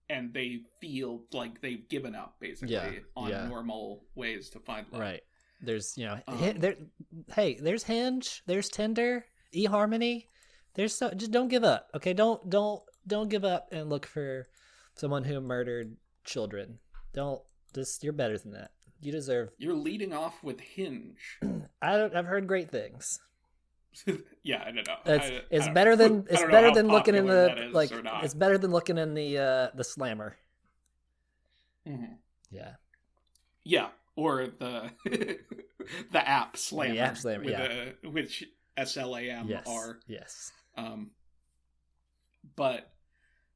and they feel like they've given up, basically, on normal ways to find love. Right. There's, there's Hinge, there's Tinder, eHarmony. Just don't give up, okay? Don't give up and look for someone who murdered children. You're better than that. You deserve. You're leading off with Hinge. I've heard great things. Yeah, I don't know. It's better than looking in the like. It's better than looking in the slammer. Mm-hmm. Yeah. Yeah, or the the app slammer. The app slammer. Which SLAMR. Yes. But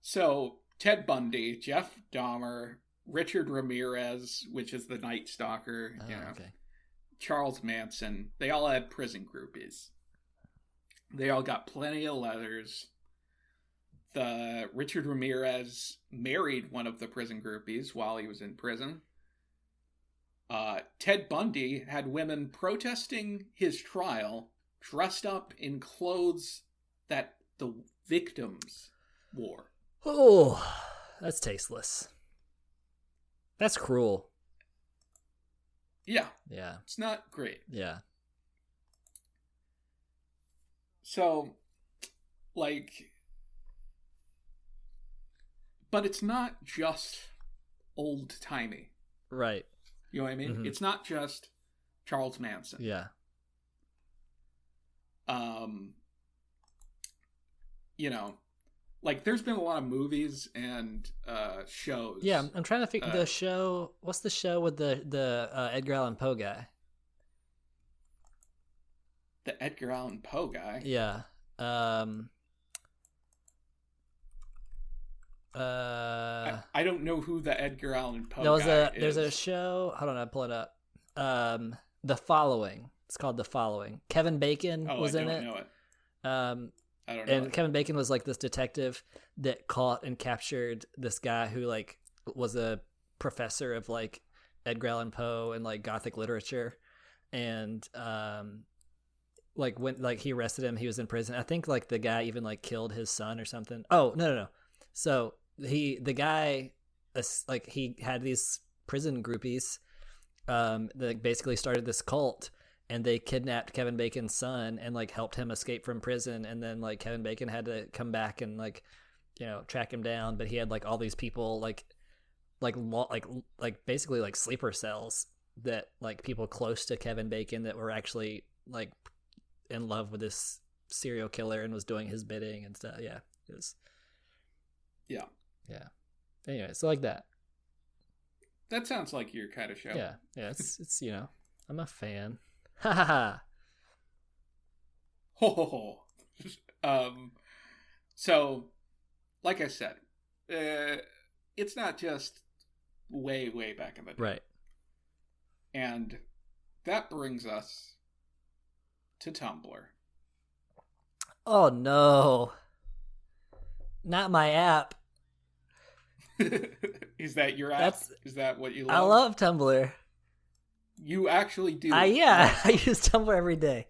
so Ted Bundy, Jeff Dahmer, Richard Ramirez, which is the Night Stalker. Okay. Charles Manson. They all had prison groupies. They all got plenty of letters. The Richard Ramirez married one of the prison groupies while he was in prison. Ted Bundy had women protesting his trial dressed up in clothes that the victims wore. Oh, that's tasteless. That's cruel. Yeah. Yeah. It's not great. Yeah. So, like, but it's not just old-timey. Right. You know what I mean? Mm-hmm. It's not just Charles Manson. Yeah. Like, there's been a lot of movies and shows. Yeah, I'm trying to figure the show. What's the show with the Edgar Allan Poe guy? The Edgar Allan Poe guy? Yeah. I don't know who the Edgar Allan Poe guy is. There's a show. Hold on, I'll pull it up. The Following. It's called The Following. Kevin Bacon was in it. I don't know it. I don't know. And Kevin Bacon was like this detective that caught and captured this guy who like was a professor of like Edgar Allan Poe and like Gothic literature, and like when like he arrested him, he was in prison. I think like the guy even like killed his son or something. Oh no. So the guy like he had these prison groupies that basically started this cult, and they kidnapped Kevin Bacon's son and like helped him escape from prison, and then like Kevin Bacon had to come back and like, you know, track him down, but he had like all these people like basically like sleeper cells that like people close to Kevin Bacon that were actually like in love with this serial killer and was doing his bidding and stuff. Yeah, it was. Yeah. Anyway, so like that. That sounds like your kind of show. Yeah. It's you know, I'm a fan. Ha ha ha. Ho ho ho. So, like I said, it's not just way back in the day, right? And that brings us to Tumblr. Oh no, not my app. Is that your app? Is that what you love? I love Tumblr. You actually do? Yeah, I use Tumblr every day.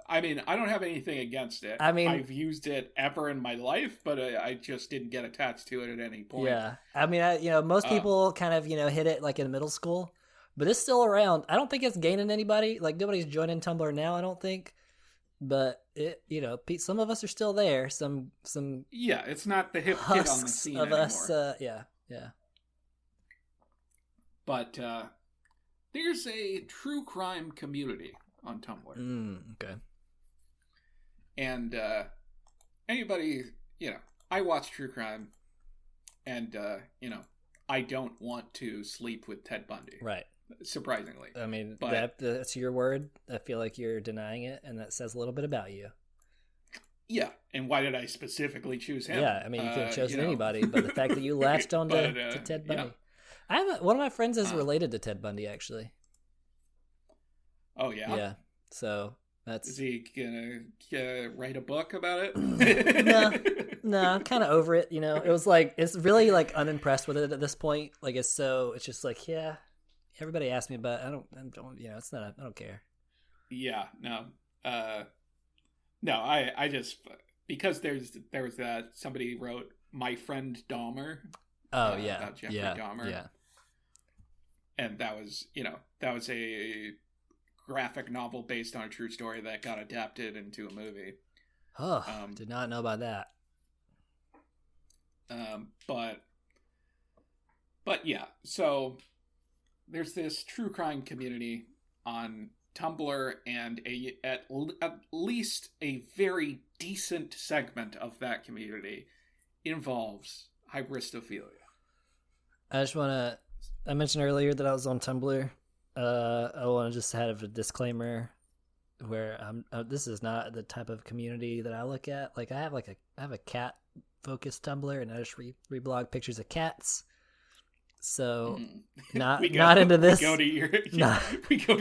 I mean, I don't have anything against it. I mean, I've used it ever in my life, but I just didn't get attached to it at any point. Yeah. I mean, most people kind of, hit it like in middle school, but it's still around. I don't think it's gaining anybody. Like, nobody's joining Tumblr now, I don't think. But it, some of us are still there. Some yeah, it's not the hip kid on the scene of anymore. Us, yeah. But there's a true crime community on Tumblr. Okay. And anybody, I watch true crime, and I don't want to sleep with Ted Bundy. Right. Surprisingly. I mean, that's your word. I feel like you're denying it, and that says a little bit about you. Yeah, and why did I specifically choose him? Yeah, I mean, you could have chosen anybody, but the fact that you latched on to Ted Bundy. Yeah. One of my friends is related to Ted Bundy, actually. Oh, yeah? Yeah, so that's... Is he gonna write a book about it? No, I'm kind of over it, It was like, it's really like unimpressed with it at this point. Like, it's just like, yeah... Everybody asked me, but I don't. It's not. I don't care. Yeah, no, no. I just because there was that somebody wrote My Friend Dahmer. Oh yeah, about Jeffrey Dahmer. Yeah, and that was a graphic novel based on a true story that got adapted into a movie. Oh, did not know about that. But yeah, so. There's this true crime community on Tumblr, and at least a very decent segment of that community involves Hybristophilia. I mentioned earlier that I was on Tumblr. I want to just have a disclaimer where this is not the type of community that I look at. Like I have a cat focused Tumblr, and I just reblog pictures of cats. So not into this. We go to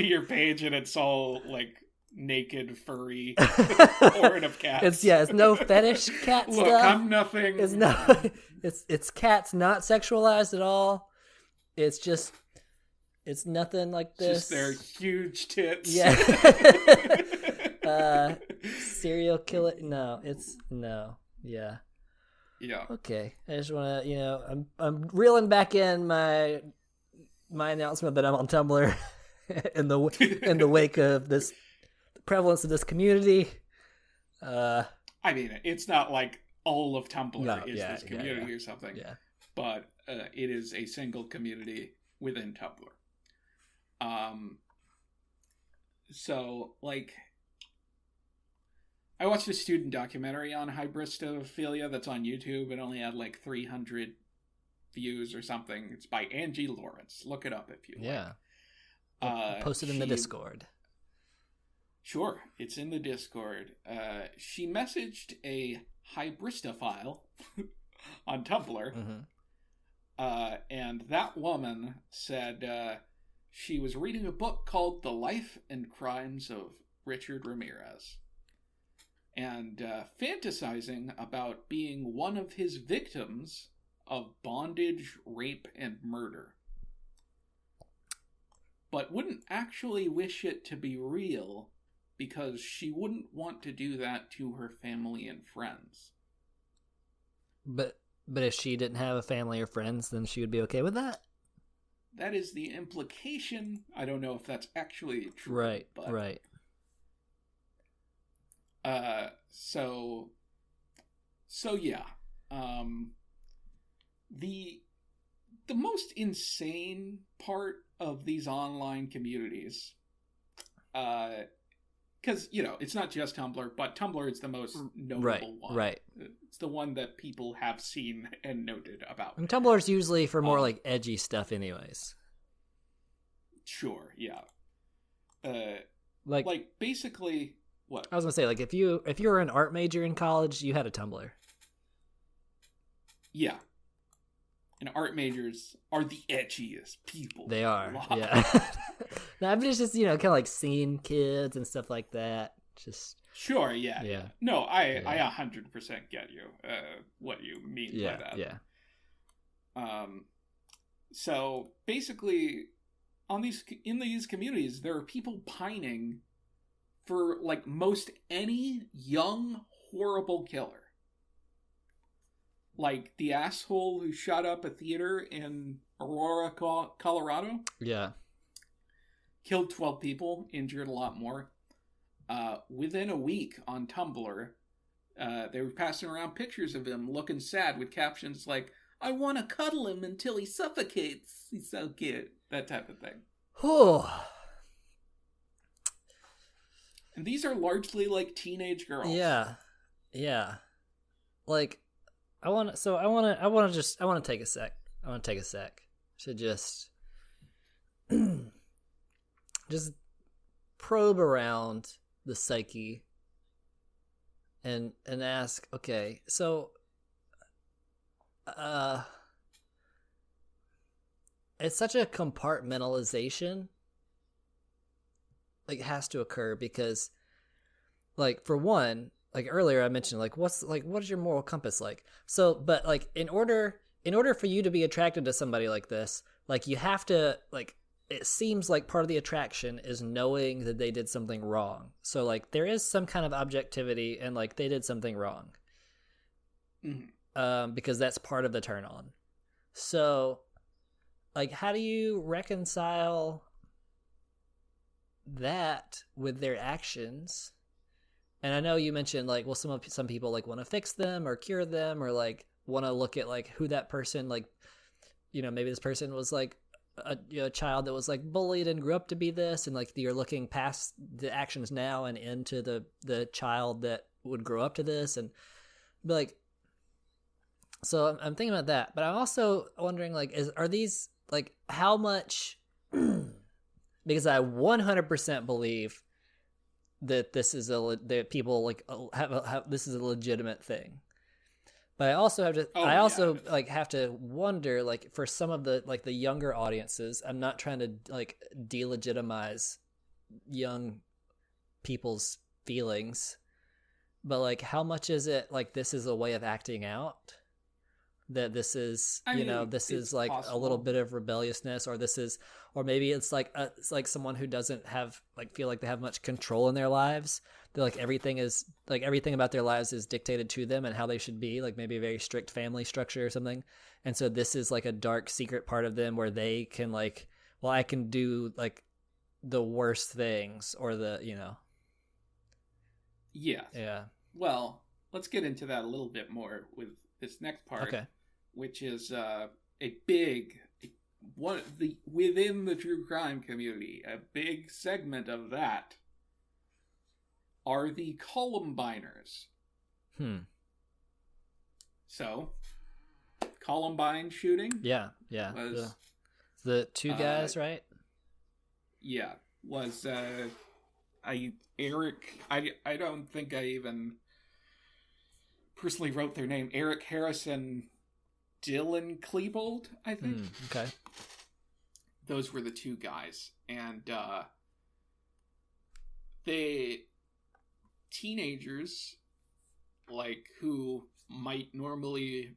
your page and it's all like naked furry horde of cats. It's no fetish cat Look, stuff. I'm nothing. It's cats not sexualized at all. It's nothing like this. Just their huge tits. Yeah. Serial killer. No. Yeah. Yeah. Okay. I just want to, I'm reeling back in my announcement that I'm on Tumblr in the wake of this the prevalence of this community. I mean, it's not like all of Tumblr is this community or something. Yeah. But it is a single community within Tumblr. So like. I watched a student documentary on Hybristophilia that's on YouTube. It only had like 300 views or something. It's by Angie Lawrence. Look it up if you like. Post it in the Discord. Sure, it's in the Discord. She messaged a Hybristophile on Tumblr. And that woman said she was reading a book called The Life and Crimes of Richard Ramirez. And fantasizing about being one of his victims of bondage, rape, and murder. But wouldn't actually wish it to be real because she wouldn't want to do that to her family and friends. But But if she didn't have a family or friends, then she would be okay with that? That is the implication. I don't know if that's actually true. Right, but, right. So yeah. The most insane part of these online communities, because, it's not just Tumblr, but Tumblr is the most notable one. Right. It's the one that people have seen and noted about. And Tumblr's usually for more edgy stuff anyways. Sure, yeah. Like basically, what? I was going to say, if you were an art major in college, you had a Tumblr. Yeah. And art majors are the edgiest people. They are, yeah. No, I've just, kind of scene kids and stuff like that. Just sure, yeah. No, I 100% get you. What you mean by that? Yeah. So basically, in these communities, there are people pining for most any young horrible killer. Like the asshole who shot up a theater in Aurora, Colorado. Yeah. Killed 12 people, injured a lot more. Within a week on Tumblr, they were passing around pictures of him looking sad with captions like, "I want to cuddle him until he suffocates. He's so cute." That type of thing. Oh. And these are largely teenage girls. Yeah. Yeah. I want to take a sec. I want to take a sec to just probe around the psyche and ask, okay, so it's such a compartmentalization has to occur because for one, earlier I mentioned what is your moral compass like? So but in order for you to be attracted to somebody like this, you have to it seems like part of the attraction is knowing that they did something wrong. So there is some kind of objectivity and they did something wrong. Mm-hmm. Because that's part of the turn on. So how do you reconcile that with their actions? And I know you mentioned some people want to fix them or cure them or want to look at who that person maybe this person was a child that was bullied and grew up to be this, and you're looking past the actions now and into the child that would grow up to this, and so I'm thinking about that. But I'm also wondering are these how much because I 100% believe that this is that people have this is a legitimate thing, but I also have to have to wonder for some of the the younger audiences. I'm not trying to delegitimize young people's feelings, but how much is it this is a way of acting out? That this is this is possible. A little bit of rebelliousness, or this is, or maybe it's it's someone who doesn't have feel they have much control in their lives. They're everything is everything about their lives is dictated to them and how they should be, maybe a very strict family structure or something. And so this is a dark secret part of them where they can well, I can do the worst things, or the yeah. Well, let's get into that a little bit more with this next part. Okay. Which is a big within the true crime community, a big segment of that are the Columbiners. So, Columbine shooting. Yeah. Was the two guys, right? Yeah, was Eric. I don't think I even personally wrote their name. Eric Harrison, Dylan Klebold, I think. Okay. Those were the two guys. And they teenagers who might normally,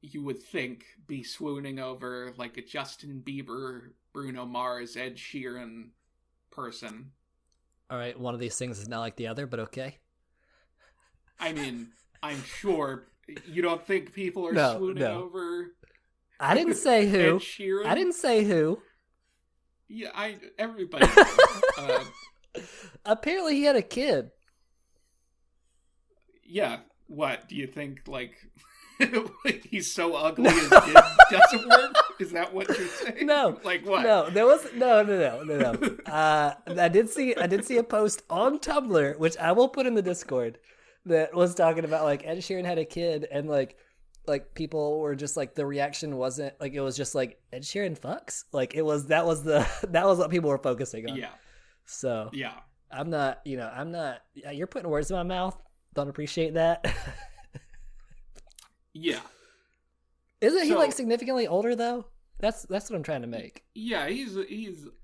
you would think, be swooning over a Justin Bieber, Bruno Mars, Ed Sheeran person. All right, one of these things is not like the other, but okay. I mean, I'm sure You don't think people are swooning over? I didn't say who. Ed Sheeran? I didn't say who. Yeah, everybody. Apparently, he had a kid. Yeah. What do you think? Like, he's so ugly his kid doesn't work? Is that what you're saying? No. Like what? No, there was no. I did see a post on Tumblr, which I will put in the Discord, that was talking about like Ed Sheeran had a kid, and like people were just like, the reaction wasn't like, it was just like, Ed Sheeran fucks. Like that was what people were focusing on. Yeah. So yeah, I'm not. You're putting words in my mouth. Don't appreciate that. Yeah. Isn't he like significantly older though? That's what I'm trying to make. Yeah, he's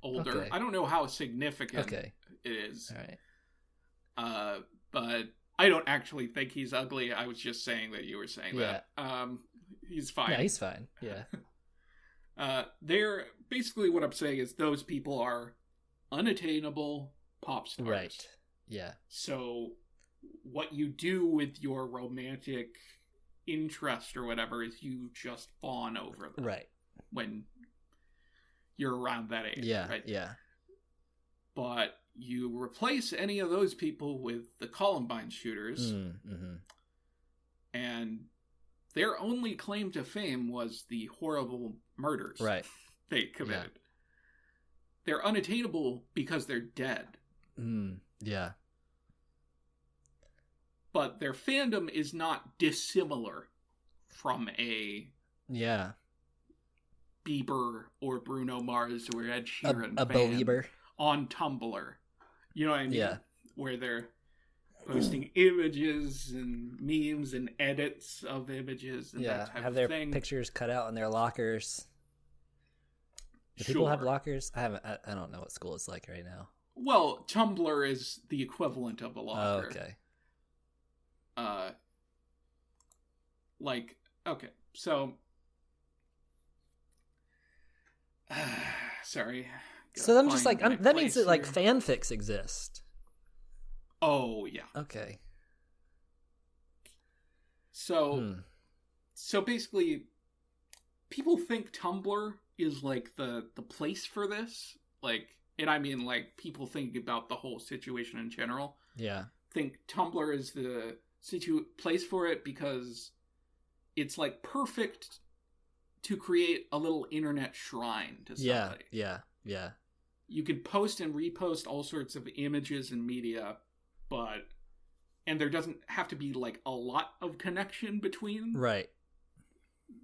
older. Okay. I don't know how significant it is. All right. But I don't actually think he's ugly. I was just saying that you were saying that. He's fine. Yeah, he's fine. Yeah. They're basically, what I'm saying is those people are unattainable pop stars. Right. Yeah. So what you do with your romantic interest or whatever is you just fawn over them. Right. When you're around that age. Yeah. Right? Yeah. But you replace any of those people with the Columbine shooters, and their only claim to fame was the horrible murders they committed. Yeah. They're unattainable because they're dead. Yeah. But their fandom is not dissimilar from a Bieber or Bruno Mars or Ed Sheeran a Belieber on Tumblr. You know what I mean? Yeah. Where they're posting images and memes and edits of images and that type have of their thing. Pictures cut out in their lockers. Do people have lockers? I don't know what school it's like right now. Well, Tumblr is the equivalent of a locker. Oh, okay. So sorry. So I'm just like, that means that like fanfics exist. Oh yeah. Okay. So basically, people think Tumblr is like the place for this. Like, and I mean like people think about the whole situation in general. Yeah. Think Tumblr is the place for it because it's like perfect to create a little internet shrine to somebody. Yeah. You can post and repost all sorts of images and media, and there doesn't have to be like a lot of connection between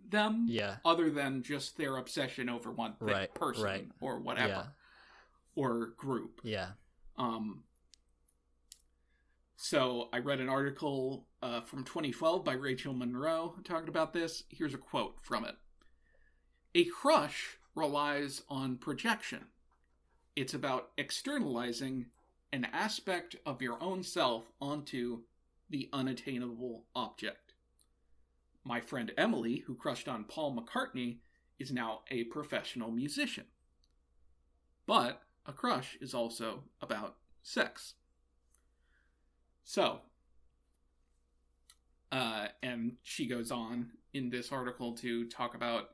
them. Yeah. Other than just their obsession over one person or whatever or group. Yeah. So I read an article from 2012 by Rachel Monroe talking about this. Here's a quote from it. A crush relies on projection. It's about externalizing an aspect of your own self onto the unattainable object. My friend Emily, who crushed on Paul McCartney, is now a professional musician. But a crush is also about sex. So, and she goes on in this article to talk about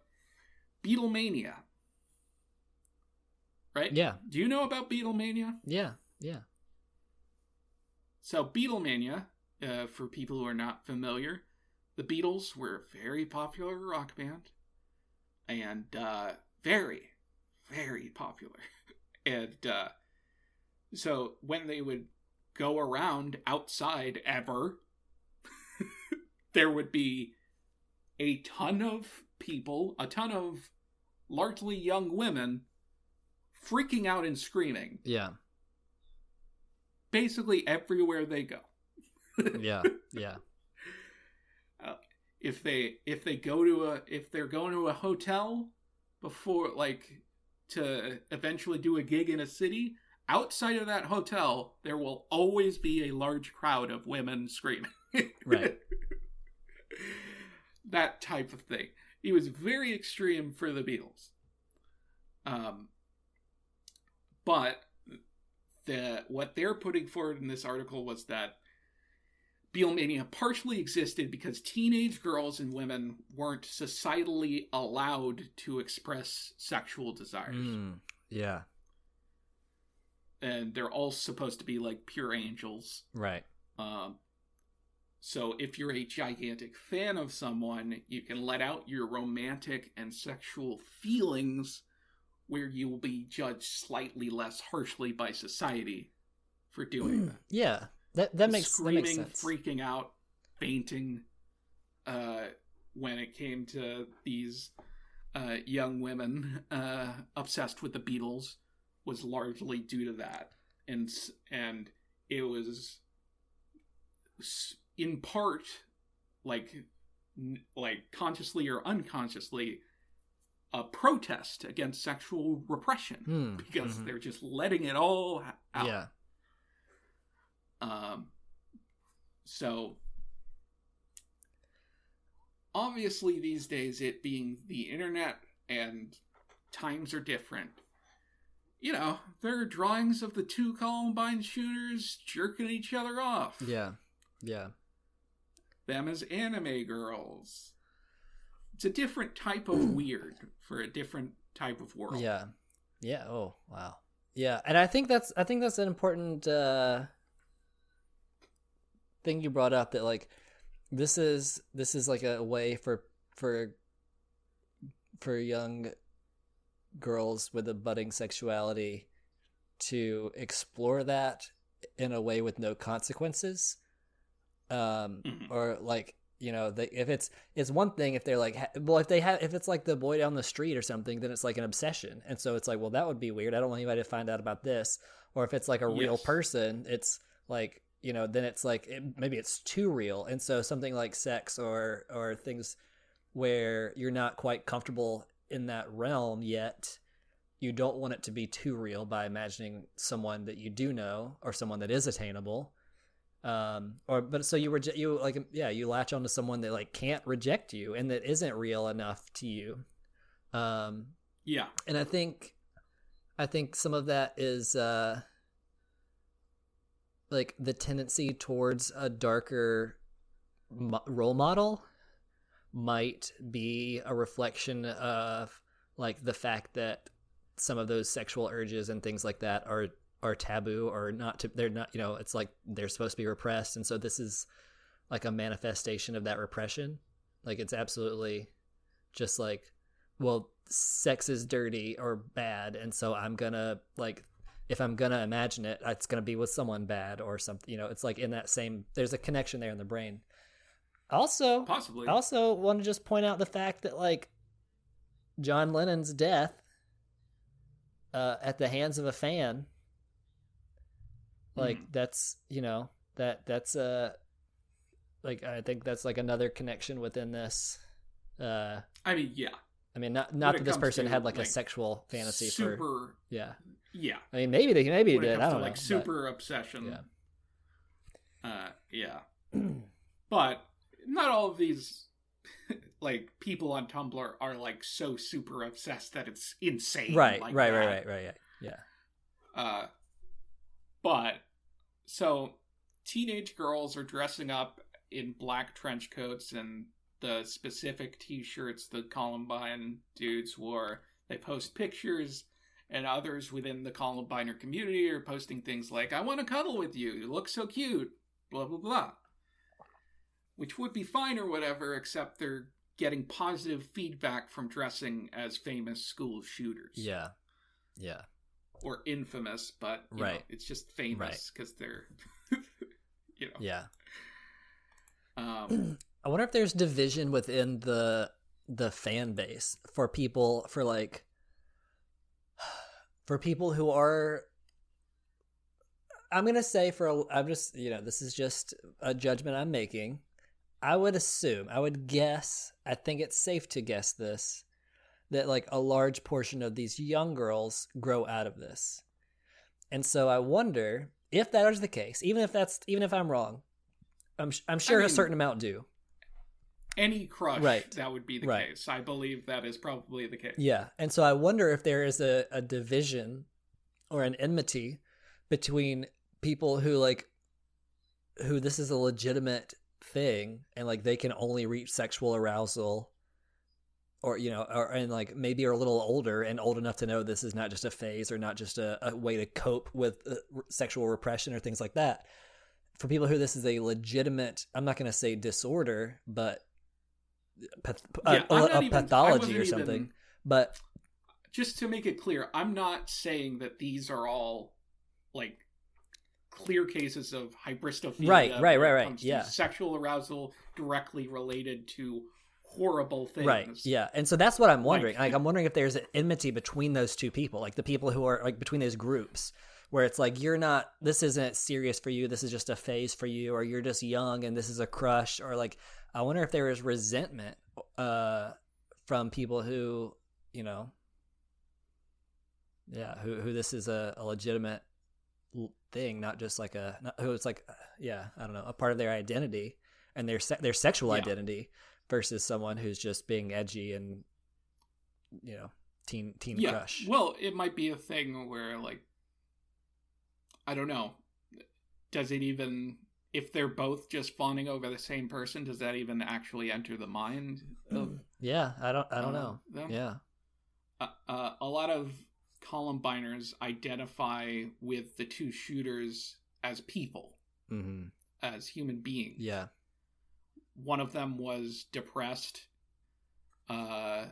Beatlemania. Right? Yeah. Do you know about Beatlemania? Yeah. So Beatlemania, for people who are not familiar, the Beatles were a very popular rock band. And very, very popular. And so when they would go around outside ever, there would be a ton of people, a ton of largely young women freaking out and screaming. Yeah. Basically everywhere they go. Yeah. If they're going to a hotel before, like, to eventually do a gig in a city, outside of that hotel, there will always be a large crowd of women screaming. Right. That type of thing. It was very extreme for the Beatles. But what they're putting forward in this article was that Beatlemania partially existed because teenage girls and women weren't societally allowed to express sexual desires. Yeah. And they're all supposed to be like pure angels. Right. So if you're a gigantic fan of someone, you can let out your romantic and sexual feelings where you will be judged slightly less harshly by society for doing that. Yeah. That makes sense. Freaking out, fainting, when it came to these young women obsessed with the Beatles was largely due to that. And it was in part, like consciously or unconsciously, a protest against sexual repression because they're just letting it all out. Yeah. So obviously these days, it being the internet and times are different, you know, there are drawings of the two Columbine shooters jerking each other off. Yeah. Them as anime girls. It's a different type of weird for a different type of world. Yeah. Oh, wow. Yeah, and I think that's an important thing you brought up, that like this is like a way for young girls with a budding sexuality to explore that in a way with no consequences. Or like, you know, if it's one thing if they're like, if it's like the boy down the street or something, then it's like an obsession, and so it's like, well, that would be weird. I don't want anybody to find out about this. Or if it's like a real person, it's like, you know, then it's like maybe it's too real, and so something like sex or things where you're not quite comfortable in that realm yet, you don't want it to be too real by imagining someone that you do know or someone that is attainable. So you latch onto someone that like can't reject you and that isn't real enough to you. And I think some of that is like the tendency towards a darker role model might be a reflection of like the fact that some of those sexual urges and things like that are taboo or not. They're not, you know, it's like they're supposed to be repressed, and so this is like a manifestation of that repression. Like it's absolutely just like, well, sex is dirty or bad, and so I'm gonna, like, if I'm gonna imagine it, it's gonna be with someone bad or something. You know, it's like in that same. There's a connection there in the brain. Also, possibly. I also want to just point out the fact that like John Lennon's death at the hands of a fan. Like that's, you know, that's like I think that's like another connection within this. I mean, not that this person had like a sexual fantasy for. Yeah. I mean, maybe he did. I don't know. Like super obsession. Yeah. But not all of these like people on Tumblr are like so super obsessed that it's insane. Right. Yeah. But so teenage girls are dressing up in black trench coats and the specific t-shirts the Columbine dudes wore. They post pictures, and others within the Columbiner community are posting things like, I want to cuddle with you. You look so cute. Blah, blah, blah. Which would be fine or whatever, except they're getting positive feedback from dressing as famous school shooters. Yeah. Or infamous, but you know, it's just famous because they're, you know. Yeah. I wonder if there's division within the fan base for people who are. I'm gonna say I'm just, you know, this is just a judgment I'm making. I would guess. I think it's safe to guess this. That like a large portion of these young girls grow out of this. And so I wonder if that is the case, even if I'm wrong, I'm sure a certain amount do. Any crush, that would be the case. I believe that is probably the case. Yeah. And so I wonder if there is a division or an enmity between people who who this is a legitimate thing and like they can only reach sexual arousal, or and like maybe are a little older and old enough to know this is not just a phase or not just a way to cope with sexual repression or things like that. For people who this is a legitimate, I'm not going to say disorder, but a pathology or something. But just to make it clear, I'm not saying that these are all like clear cases of hybristophilia. Right. Yeah. Sexual arousal directly related to horrible things. Right. Yeah. And so that's what I'm wondering. Like I'm wondering if there's an enmity between those two people, like the people who are like between those groups, where it's like this isn't serious for you, this is just a phase for you, or you're just young and this is a crush, or like I wonder if there is resentment from people who, who this is a legitimate thing, not just like who it's like, I don't know, a part of their identity and their sexual identity, versus someone who's just being edgy and, teen crush. Well, it might be a thing where like, I don't know, does it even, if they're both just fawning over the same person, does that even actually enter the mind of I don't know them? Yeah. A lot of Columbiners identify with the two shooters as people, as human beings. Yeah. One of them was depressed. The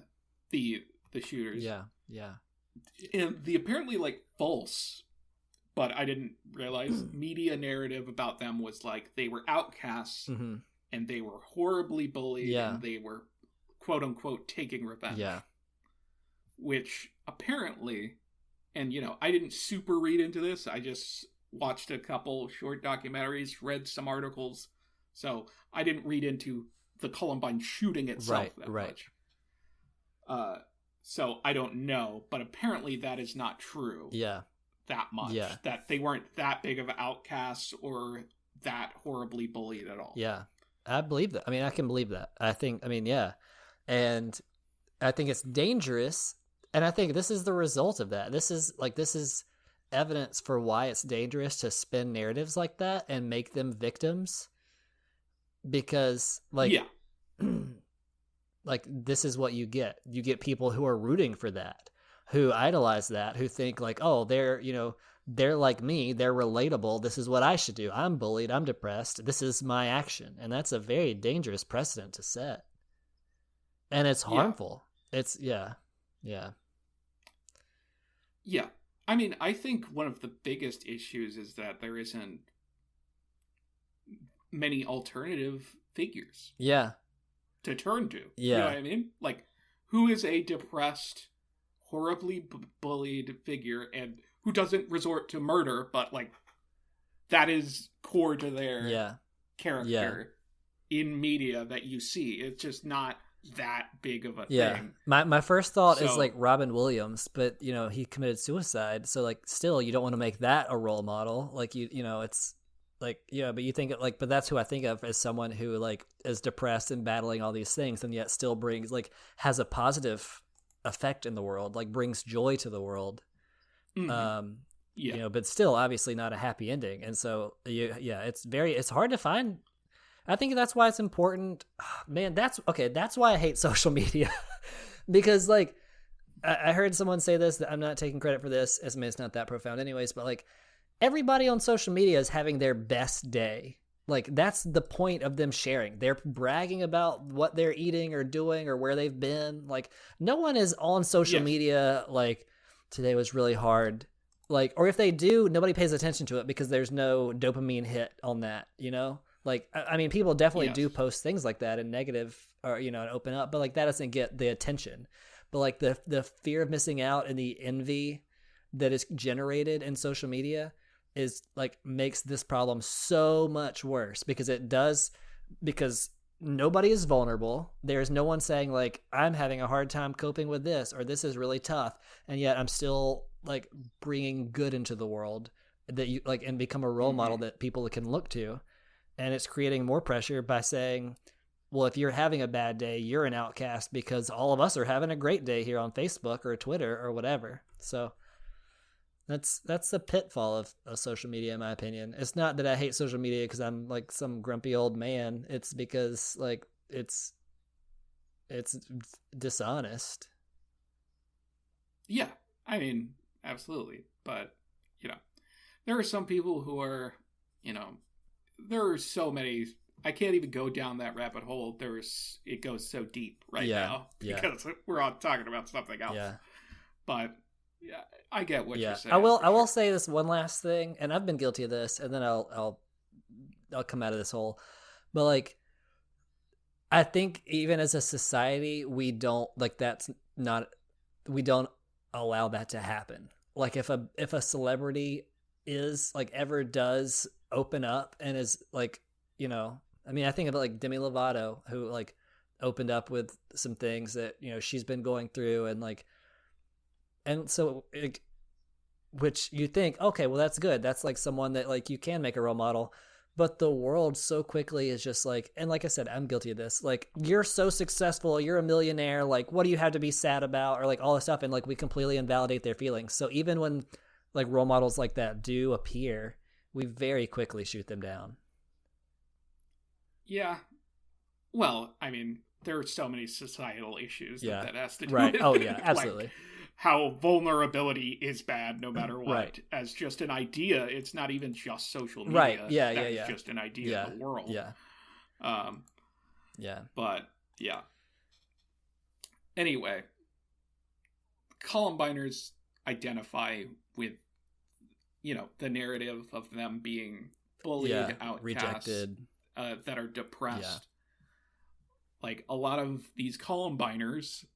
shooters. Yeah. And the apparently like false, but I didn't realize media narrative about them was like they were outcasts and they were horribly bullied and they were quote unquote taking revenge. Yeah. Which apparently, and I didn't super read into this. I just watched a couple short documentaries, read some articles. So I didn't read into the Columbine shooting itself that much. So I don't know, but apparently that is not true. Yeah. That much. Yeah. That they weren't that big of outcasts or that horribly bullied at all. Yeah. I believe that. I mean, I can believe that. Yeah. And I think it's dangerous. And I think this is the result of that. This is evidence for why it's dangerous to spin narratives like that and make them victims. Because like this is what you get. You get people who are rooting for that, who idolize that, who think like, oh, they're like me, they're relatable. This is what I should do. I'm bullied. I'm depressed. This is my action. And that's a very dangerous precedent to set. And it's harmful. It's Yeah. I mean, I think one of the biggest issues is that there isn't many alternative figures. Yeah. To turn to. Yeah. You know what I mean? Like, who is a depressed, horribly bullied figure and who doesn't resort to murder, but like that is core to their character in media that you see. It's just not that big of a thing. My first thought is like Robin Williams, but he committed suicide, so like still you don't want to make that a role model. Like it's like but you think but that's who I think of as someone who like is depressed and battling all these things and yet still brings has a positive effect in the world, like brings joy to the world. But still obviously not a happy ending. And so it's hard to find. I think that's why it's important, man. That's why I hate social media. Because like I heard someone say this, that I'm not taking credit for this, as it's not that profound anyways, but like everybody on social media is having their best day. Like that's the point of them sharing. They're bragging about what they're eating or doing or where they've been. Like no one is on social media like today was really hard. Like, or if they do, nobody pays attention to it because there's no dopamine hit on that, Like, I mean, people definitely do post things like that and negative or, and open up, but like that doesn't get the attention. But like the fear of missing out and the envy that is generated in social media is like makes this problem so much worse because nobody is vulnerable. There's no one saying like, I'm having a hard time coping with this, or this is really tough. And yet I'm still like bringing good into the world that you like, and become a role model that people can look to. And it's creating more pressure by saying, well, if you're having a bad day, you're an outcast because all of us are having a great day here on Facebook or Twitter or whatever. So That's the pitfall of social media, in my opinion. It's not that I hate social media because I'm like some grumpy old man. It's because like it's dishonest. Yeah, I mean, absolutely. But, there are some people who are, there are so many. I can't even go down that rabbit hole. It goes so deep now because we're all talking about something else. Yeah. But yeah, I get what you're saying. I will say this one last thing, and I've been guilty of this, and then I'll come out of this hole. But like, I think even as a society, we don't allow that to happen. Like if a celebrity is like ever does open up and is like, I mean, I think of like Demi Lovato, who like opened up with some things that, she's been going through and so which you think, okay, well, that's good. That's like someone that like you can make a role model. But the world so quickly is just like, and like I said, I'm guilty of this. Like, you're so successful, you're a millionaire. Like, what do you have to be sad about? Or like all this stuff. And like, we completely invalidate their feelings. So even when like role models like that do appear, we very quickly shoot them down. Yeah. Well, I mean, there are so many societal issues that has to do with. Oh, yeah, absolutely. Like, how vulnerability is bad no matter what. As just an idea, it's not even just social media. Right, yeah. It's just an idea of the world. Yeah. But, yeah. Anyway, Columbiners identify with, the narrative of them being bullied, outcast, rejected, that are depressed. Yeah. Like, a lot of these Columbiners,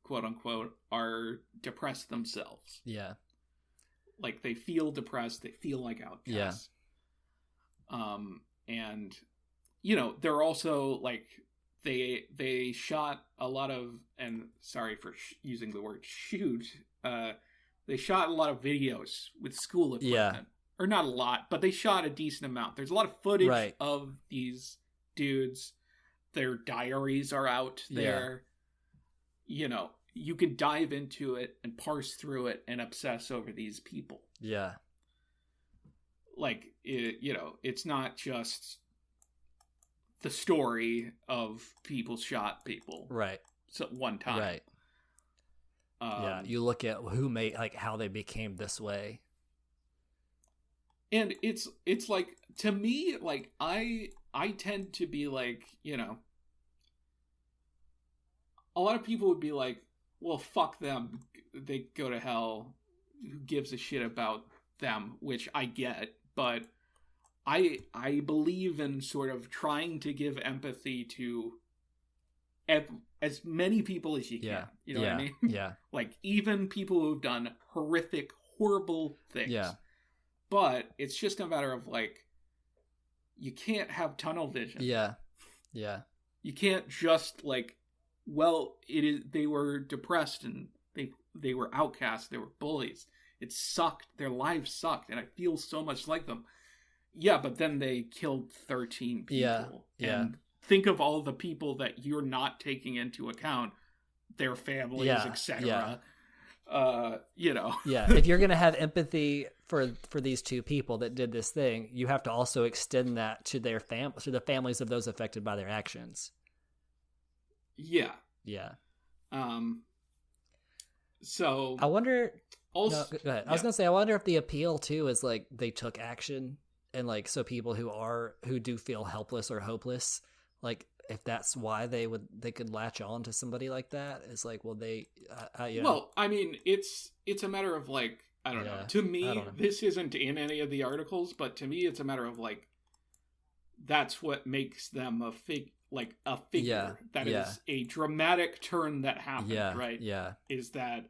quote unquote, are depressed themselves. Yeah. Like, they feel depressed, they feel like outcasts. Yeah. And, they're also, like, they shot a lot of, and sorry for using the word shoot, they shot a lot of videos with school equipment. Yeah. Or not a lot, but they shot a decent amount. There's a lot of footage of these dudes. Their diaries are out there. Yeah. You can dive into it and parse through it and obsess over these people. Yeah. Like, it's not just the story of people shot people. Right. So one time. Right. You look at who made, like, how they became this way. And it's like, to me, like, I tend to be like, a lot of people would be like, well, fuck them. They go to hell. Who gives a shit about them? Which I get, but I believe in sort of trying to give empathy to as many people as you can. You know what I mean? Yeah. Like, even people who've done horrific, horrible things. Yeah. But it's just a matter of, like, you can't have tunnel vision. Yeah. Yeah. You can't just, like, well, they were depressed and they were outcasts, they were bullies. It sucked. Their lives sucked, and I feel so much like them. Yeah, but then they killed 13 people. Yeah. And think of all the people that you're not taking into account, their families, etc. Yeah. Yeah, if you're gonna have empathy for these two people that did this thing, you have to also extend that to their to the families of those affected by their actions. Yeah. So I wonder. Also, no, go ahead. I was gonna say, I wonder if the appeal too is like they took action, and like so people who do feel helpless or hopeless, like if that's why they could latch on to somebody like that, is like, well, they well, I mean, it's a matter of, like, I don't know. To me, this isn't in any of the articles, but to me, it's a matter of, like, that's what makes them a figure. That is a dramatic turn that happened, right? Yeah. Is that,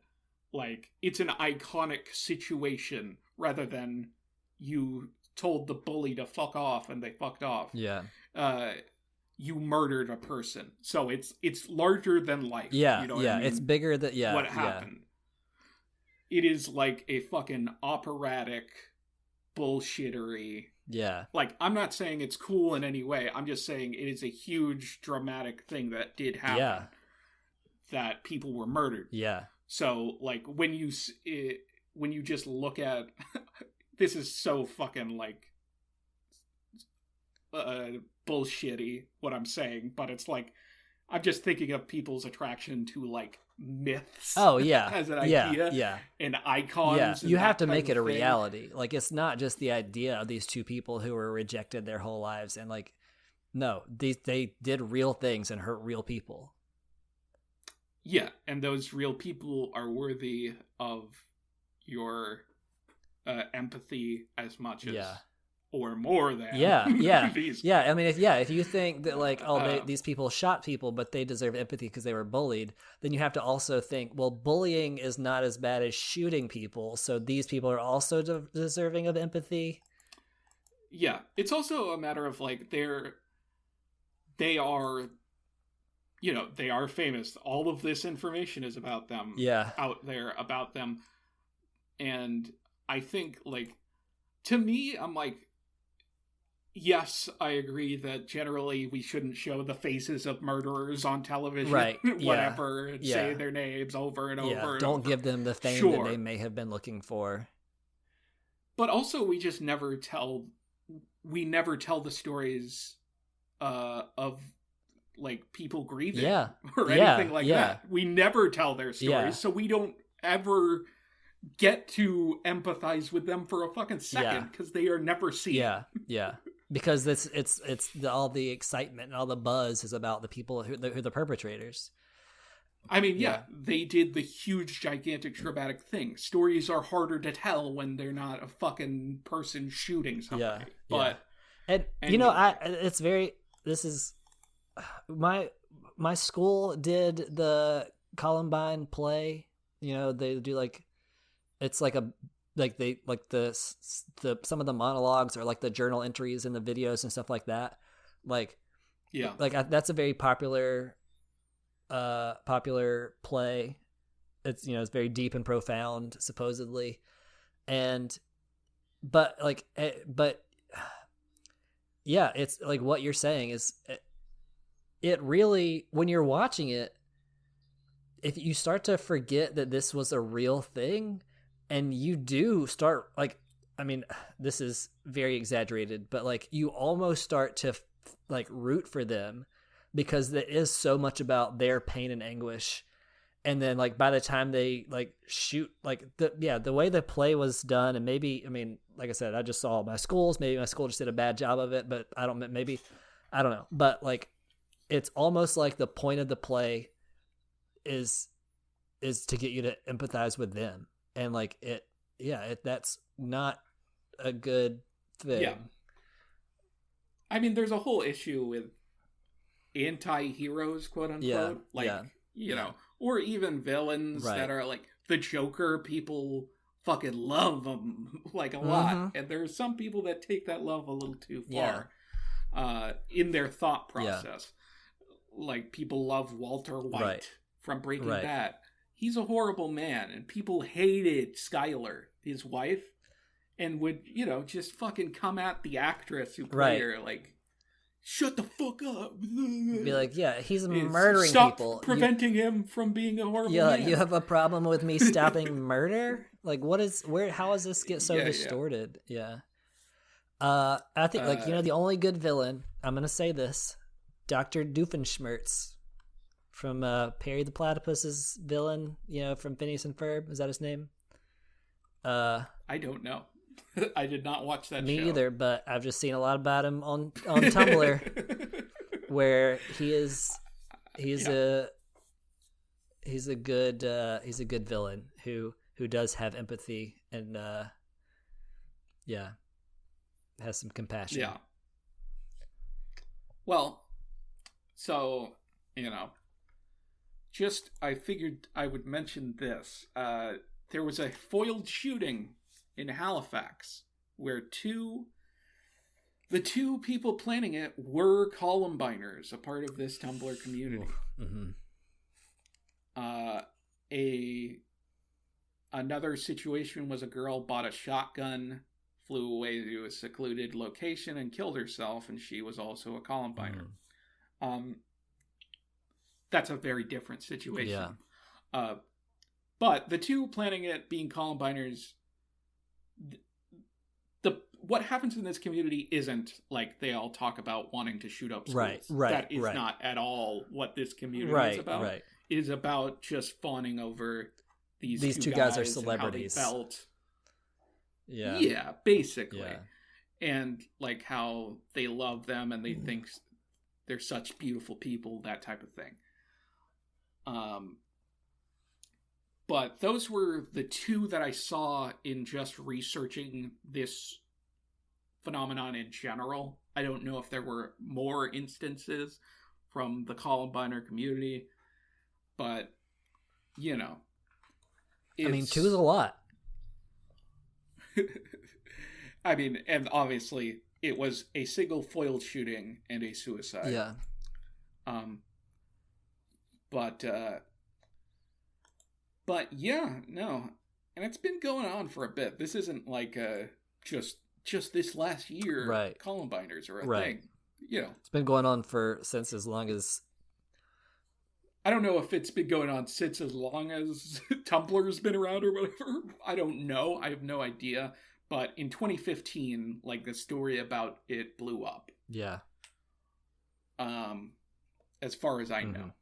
like, it's an iconic situation rather than you told the bully to fuck off and they fucked off. Yeah. You murdered a person. So it's larger than life. Yeah. You know what I mean? It's bigger than what happened. It is like a fucking operatic bullshittery. Yeah. Like, I'm not saying it's cool in any way. I'm just saying it is a huge dramatic thing that did happen. Yeah. That people were murdered. Yeah. So, like, when you when you just look at this is so fucking like bullshitty what I'm saying, but it's like I'm just thinking of people's attraction to like myths. Oh yeah, as an idea, yeah, and icons. Yeah, and you have to make it a thing. reality. Like it's not just the idea of these two people who were rejected their whole lives, and like, no, they did real things and hurt real people. Yeah, and those real people are worthy of your empathy as much as. Or more than yeah. I mean, if you think that like these people shot people, but they deserve empathy because they were bullied, then you have to also think, well, bullying is not as bad as shooting people, so these people are also deserving of empathy. Yeah, it's also a matter of like they are, you know, they are famous. All of this information is about them. Yeah, out there about them, and I think like to me, I'm like. Yes, I agree that generally we shouldn't show the faces of murderers on television, right? Whatever, and say their names over and over. And don't give them the fame that they may have been looking for. But also, we never tell the stories of like people grieving, or anything like that. We never tell their stories, so we don't ever get to empathize with them for a fucking second because they are never seen. Yeah. Because it's all the excitement and all the buzz is about the people who are the perpetrators. I mean, they did the huge, gigantic, traumatic thing. Stories are harder to tell when they're not a fucking person shooting somebody. And you know, this is my school did the Columbine play. You know, they do like it's like a. Like they like the some of the monologues or like the journal entries in the videos and stuff like that. Like, that's a very popular play. It's, you know, it's very deep and profound supposedly, but it's like what you're saying is it really, when you're watching it, if you start to forget that this was a real thing. And you do start, like, I mean, this is very exaggerated, but like you almost start to like root for them because there is so much about their pain and anguish. And then like by the time they like shoot, like the way the play was done, and maybe, I mean, like I said, I just saw my schools, maybe my school just did a bad job of it, but I don't know. But like, it's almost like the point of the play is to get you to empathize with them. And like that's not a good thing. Yeah. I mean, there's a whole issue with anti-heroes, quote unquote. You know, or even villains that are like the Joker. People fucking love them like a lot. And there's some people that take that love a little too far in their thought process. Like people love Walter White from Breaking Bad. He's a horrible man, and people hated Skylar, his wife, and would, you know, just fucking come at the actress who played her, like, shut the fuck up. Be like, he's murdering Stop people. Preventing him from being a horrible man. You have a problem with me stopping murder? Like, how does this get so distorted? I think, like, you know, the only good villain, I'm going to say this, Dr. Doofenshmirtz. From Perry the Platypus's villain, you know, from Phineas and Ferb. Is that his name? I don't know. I did not watch that show. Me either, but I've just seen a lot about him on Tumblr, where he's a good villain who does have empathy and has some compassion. Yeah. Well, so, you know, I figured I would mention this. There was a foiled shooting in Halifax where the two people planning it were Columbiners, a part of this Tumblr community. Another situation was a girl bought a shotgun, flew away to a secluded location and killed herself, and she was also a Columbiner. That's a very different situation. But But the two planning it being Columbiners, what happens in this community isn't like they all talk about wanting to shoot up schools. Right. That is not at all what this community is about. Right. It is about just fawning over these two guys are celebrities. And how they felt. Yeah. Yeah, basically. Yeah. And like how they love them and they think they're such beautiful people, that type of thing. But those were the two that I saw in just researching this phenomenon in general. I don't know if there were more instances from the Columbiner community, but, you know. I mean, two is a lot. I mean, and obviously, it was a single foiled shooting and a suicide. Yeah. But yeah, no. And it's been going on for a bit. This isn't like just this last year, right. Columbiners are a thing. You know, it's been going on since as long as. I don't know if it's been going on since as long as Tumblr's been around or whatever. I don't know. I have no idea. But in 2015, like the story about it blew up. Yeah. As far as I know.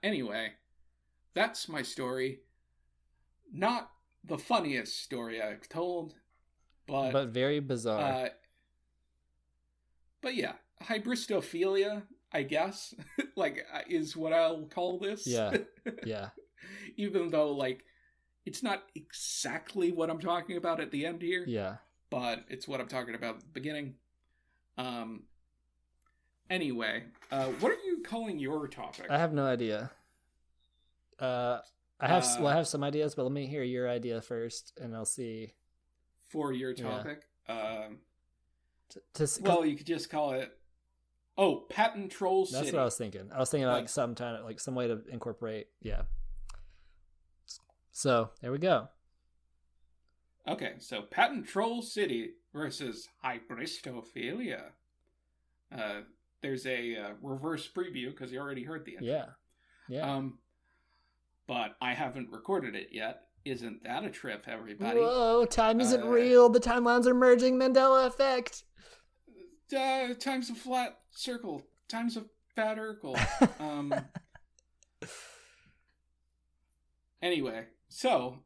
Anyway, that's my story. Not the funniest story I've told. But very bizarre. But yeah, Hybristophilia, I guess, like, is what I'll call this. Yeah, yeah. Even though, like, it's not exactly what I'm talking about at the end here. Yeah. But it's what I'm talking about at the beginning. Anyway, what are you calling your topic? I have no idea. I have some ideas, but let me hear your idea first, and I'll see. For your topic? Yeah. Well, you could just call it... Oh, Patent Troll City. That's what I was thinking. I was thinking about some way to incorporate... Yeah. So, there we go. Okay, so Patent Troll City versus Hybristophilia. There's a reverse preview, because you already heard the intro. Yeah. Yeah. But I haven't recorded it yet. Isn't that a trip, everybody? Whoa, time isn't real. The timelines are merging. Mandela effect. Time's a flat circle. Time's a fat Urkel. Anyway, so,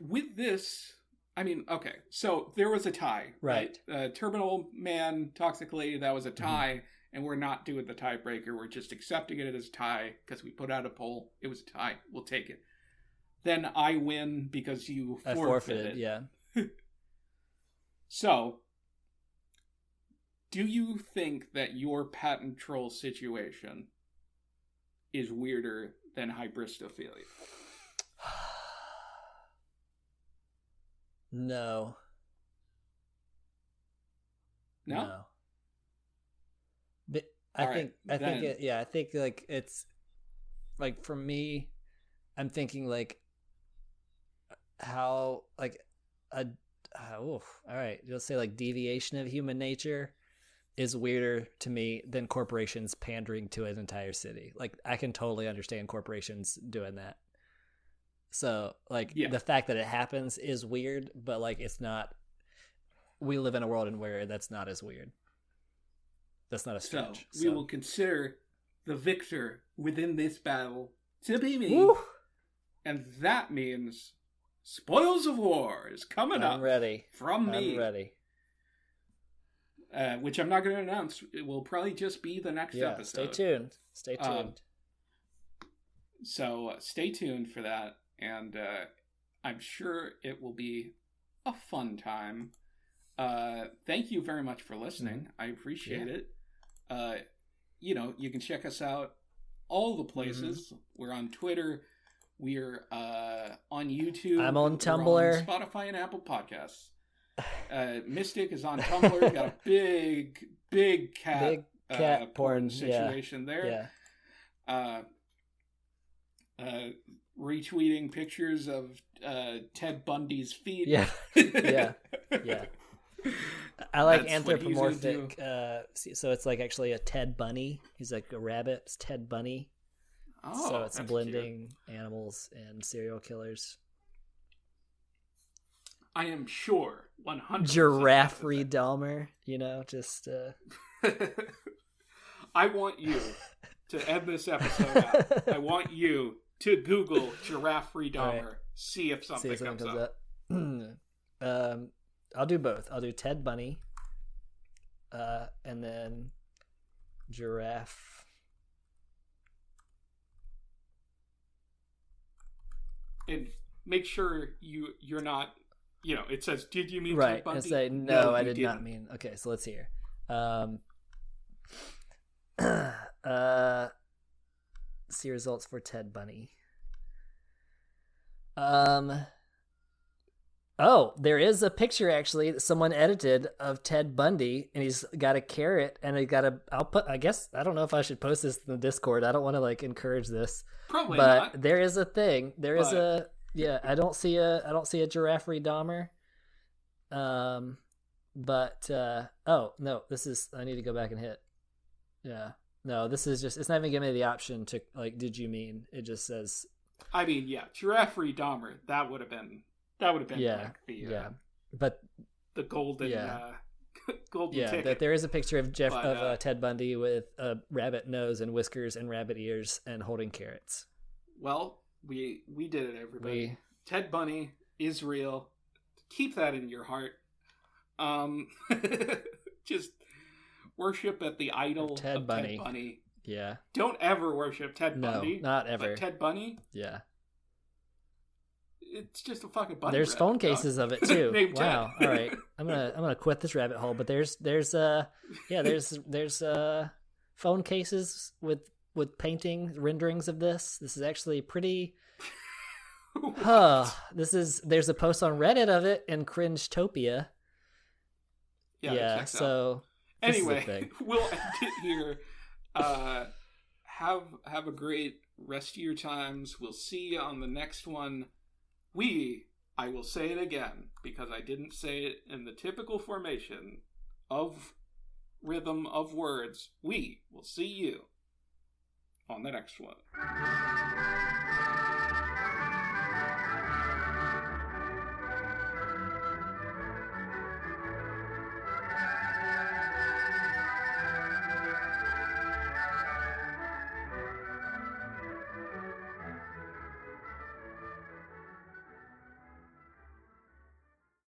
with this, I mean, okay, so there was a tie, right? Terminal Man, Toxic Lady, that was a tie, and we're not doing the tiebreaker. We're just accepting it as a tie because we put out a poll. It was a tie. We'll take it. Then I win because you forfeited. Yeah. So, do you think that your patent troll situation is weirder than Hybristophilia? No. No? But I think like it's like for me, I'm thinking like how like all right, let's say like deviation of human nature is weirder to me than corporations pandering to an entire city. Like I can totally understand corporations doing that. So like the fact that it happens is weird, but like it's not. We live in a world in where that's not as weird. That's not a stretch. So we will consider the victor within this battle to be me. Woo! And that means Spoils of War is coming up. I'm ready. From me. I'm ready. Which I'm not going to announce. It will probably just be the next episode. Stay tuned. So stay tuned for that. And I'm sure it will be a fun time. Thank you very much for listening. I appreciate it. You can check us out all the places. We're on Twitter. We're on YouTube. I'm on Tumblr. On Spotify and Apple Podcasts. Mystic is on Tumblr. Got a big cat porn situation there. Yeah. Retweeting pictures of Ted Bundy's feet. Yeah. I like that's anthropomorphic. So it's like actually a Ted Bunny. He's like a rabbit. It's Ted Bunny. Oh, so it's blending animals and serial killers. I am sure 100%. Giraffe Dahmer, just. I want you to end this episode out. I want you to Google Giraffe Dahmer, right. See if something comes up. I'll do both. I'll do Ted Bundy, and then giraffe. And make sure you're not. It says, "Did you mean right?" Ted Bundy? And say, "No, I did not mean." Okay, so let's hear. See results for Ted Bundy. Oh, there is a picture actually that someone edited of Ted Bundy, and he's got a carrot, and I guess I don't know if I should post this in the Discord. I don't want to encourage this. Probably but not. There is a thing. Is a I don't see a Giraffe Dahmer. Oh no, this is. I need to go back and hit. Yeah. No, this is just. It's not even giving me the option to did you mean? It just says. I mean, yeah, Giraffe Dahmer. That would have been. But the golden. Golden ticket. That there is a picture of Ted Bundy with a rabbit nose and whiskers and rabbit ears and holding carrots. Well, we did it, everybody. Ted Bundy is real. Keep that in your heart. Just worship at the idol of Ted Bundy. Yeah. Don't ever worship Ted Bundy. No, not ever. But Ted Bundy? Yeah. It's just a fucking bunny. There's phone cases of it too. Wow. All right. I'm gonna quit this rabbit hole. But there's phone cases with painting renderings of this. This is actually pretty. There's a post on Reddit of it in Cringetopia. Yeah. So anyway, we'll end it here. Have a great rest of your times. We'll see you on the next one. I will say it again because I didn't say it in the typical formation of rhythm of words. We will see you on the next one.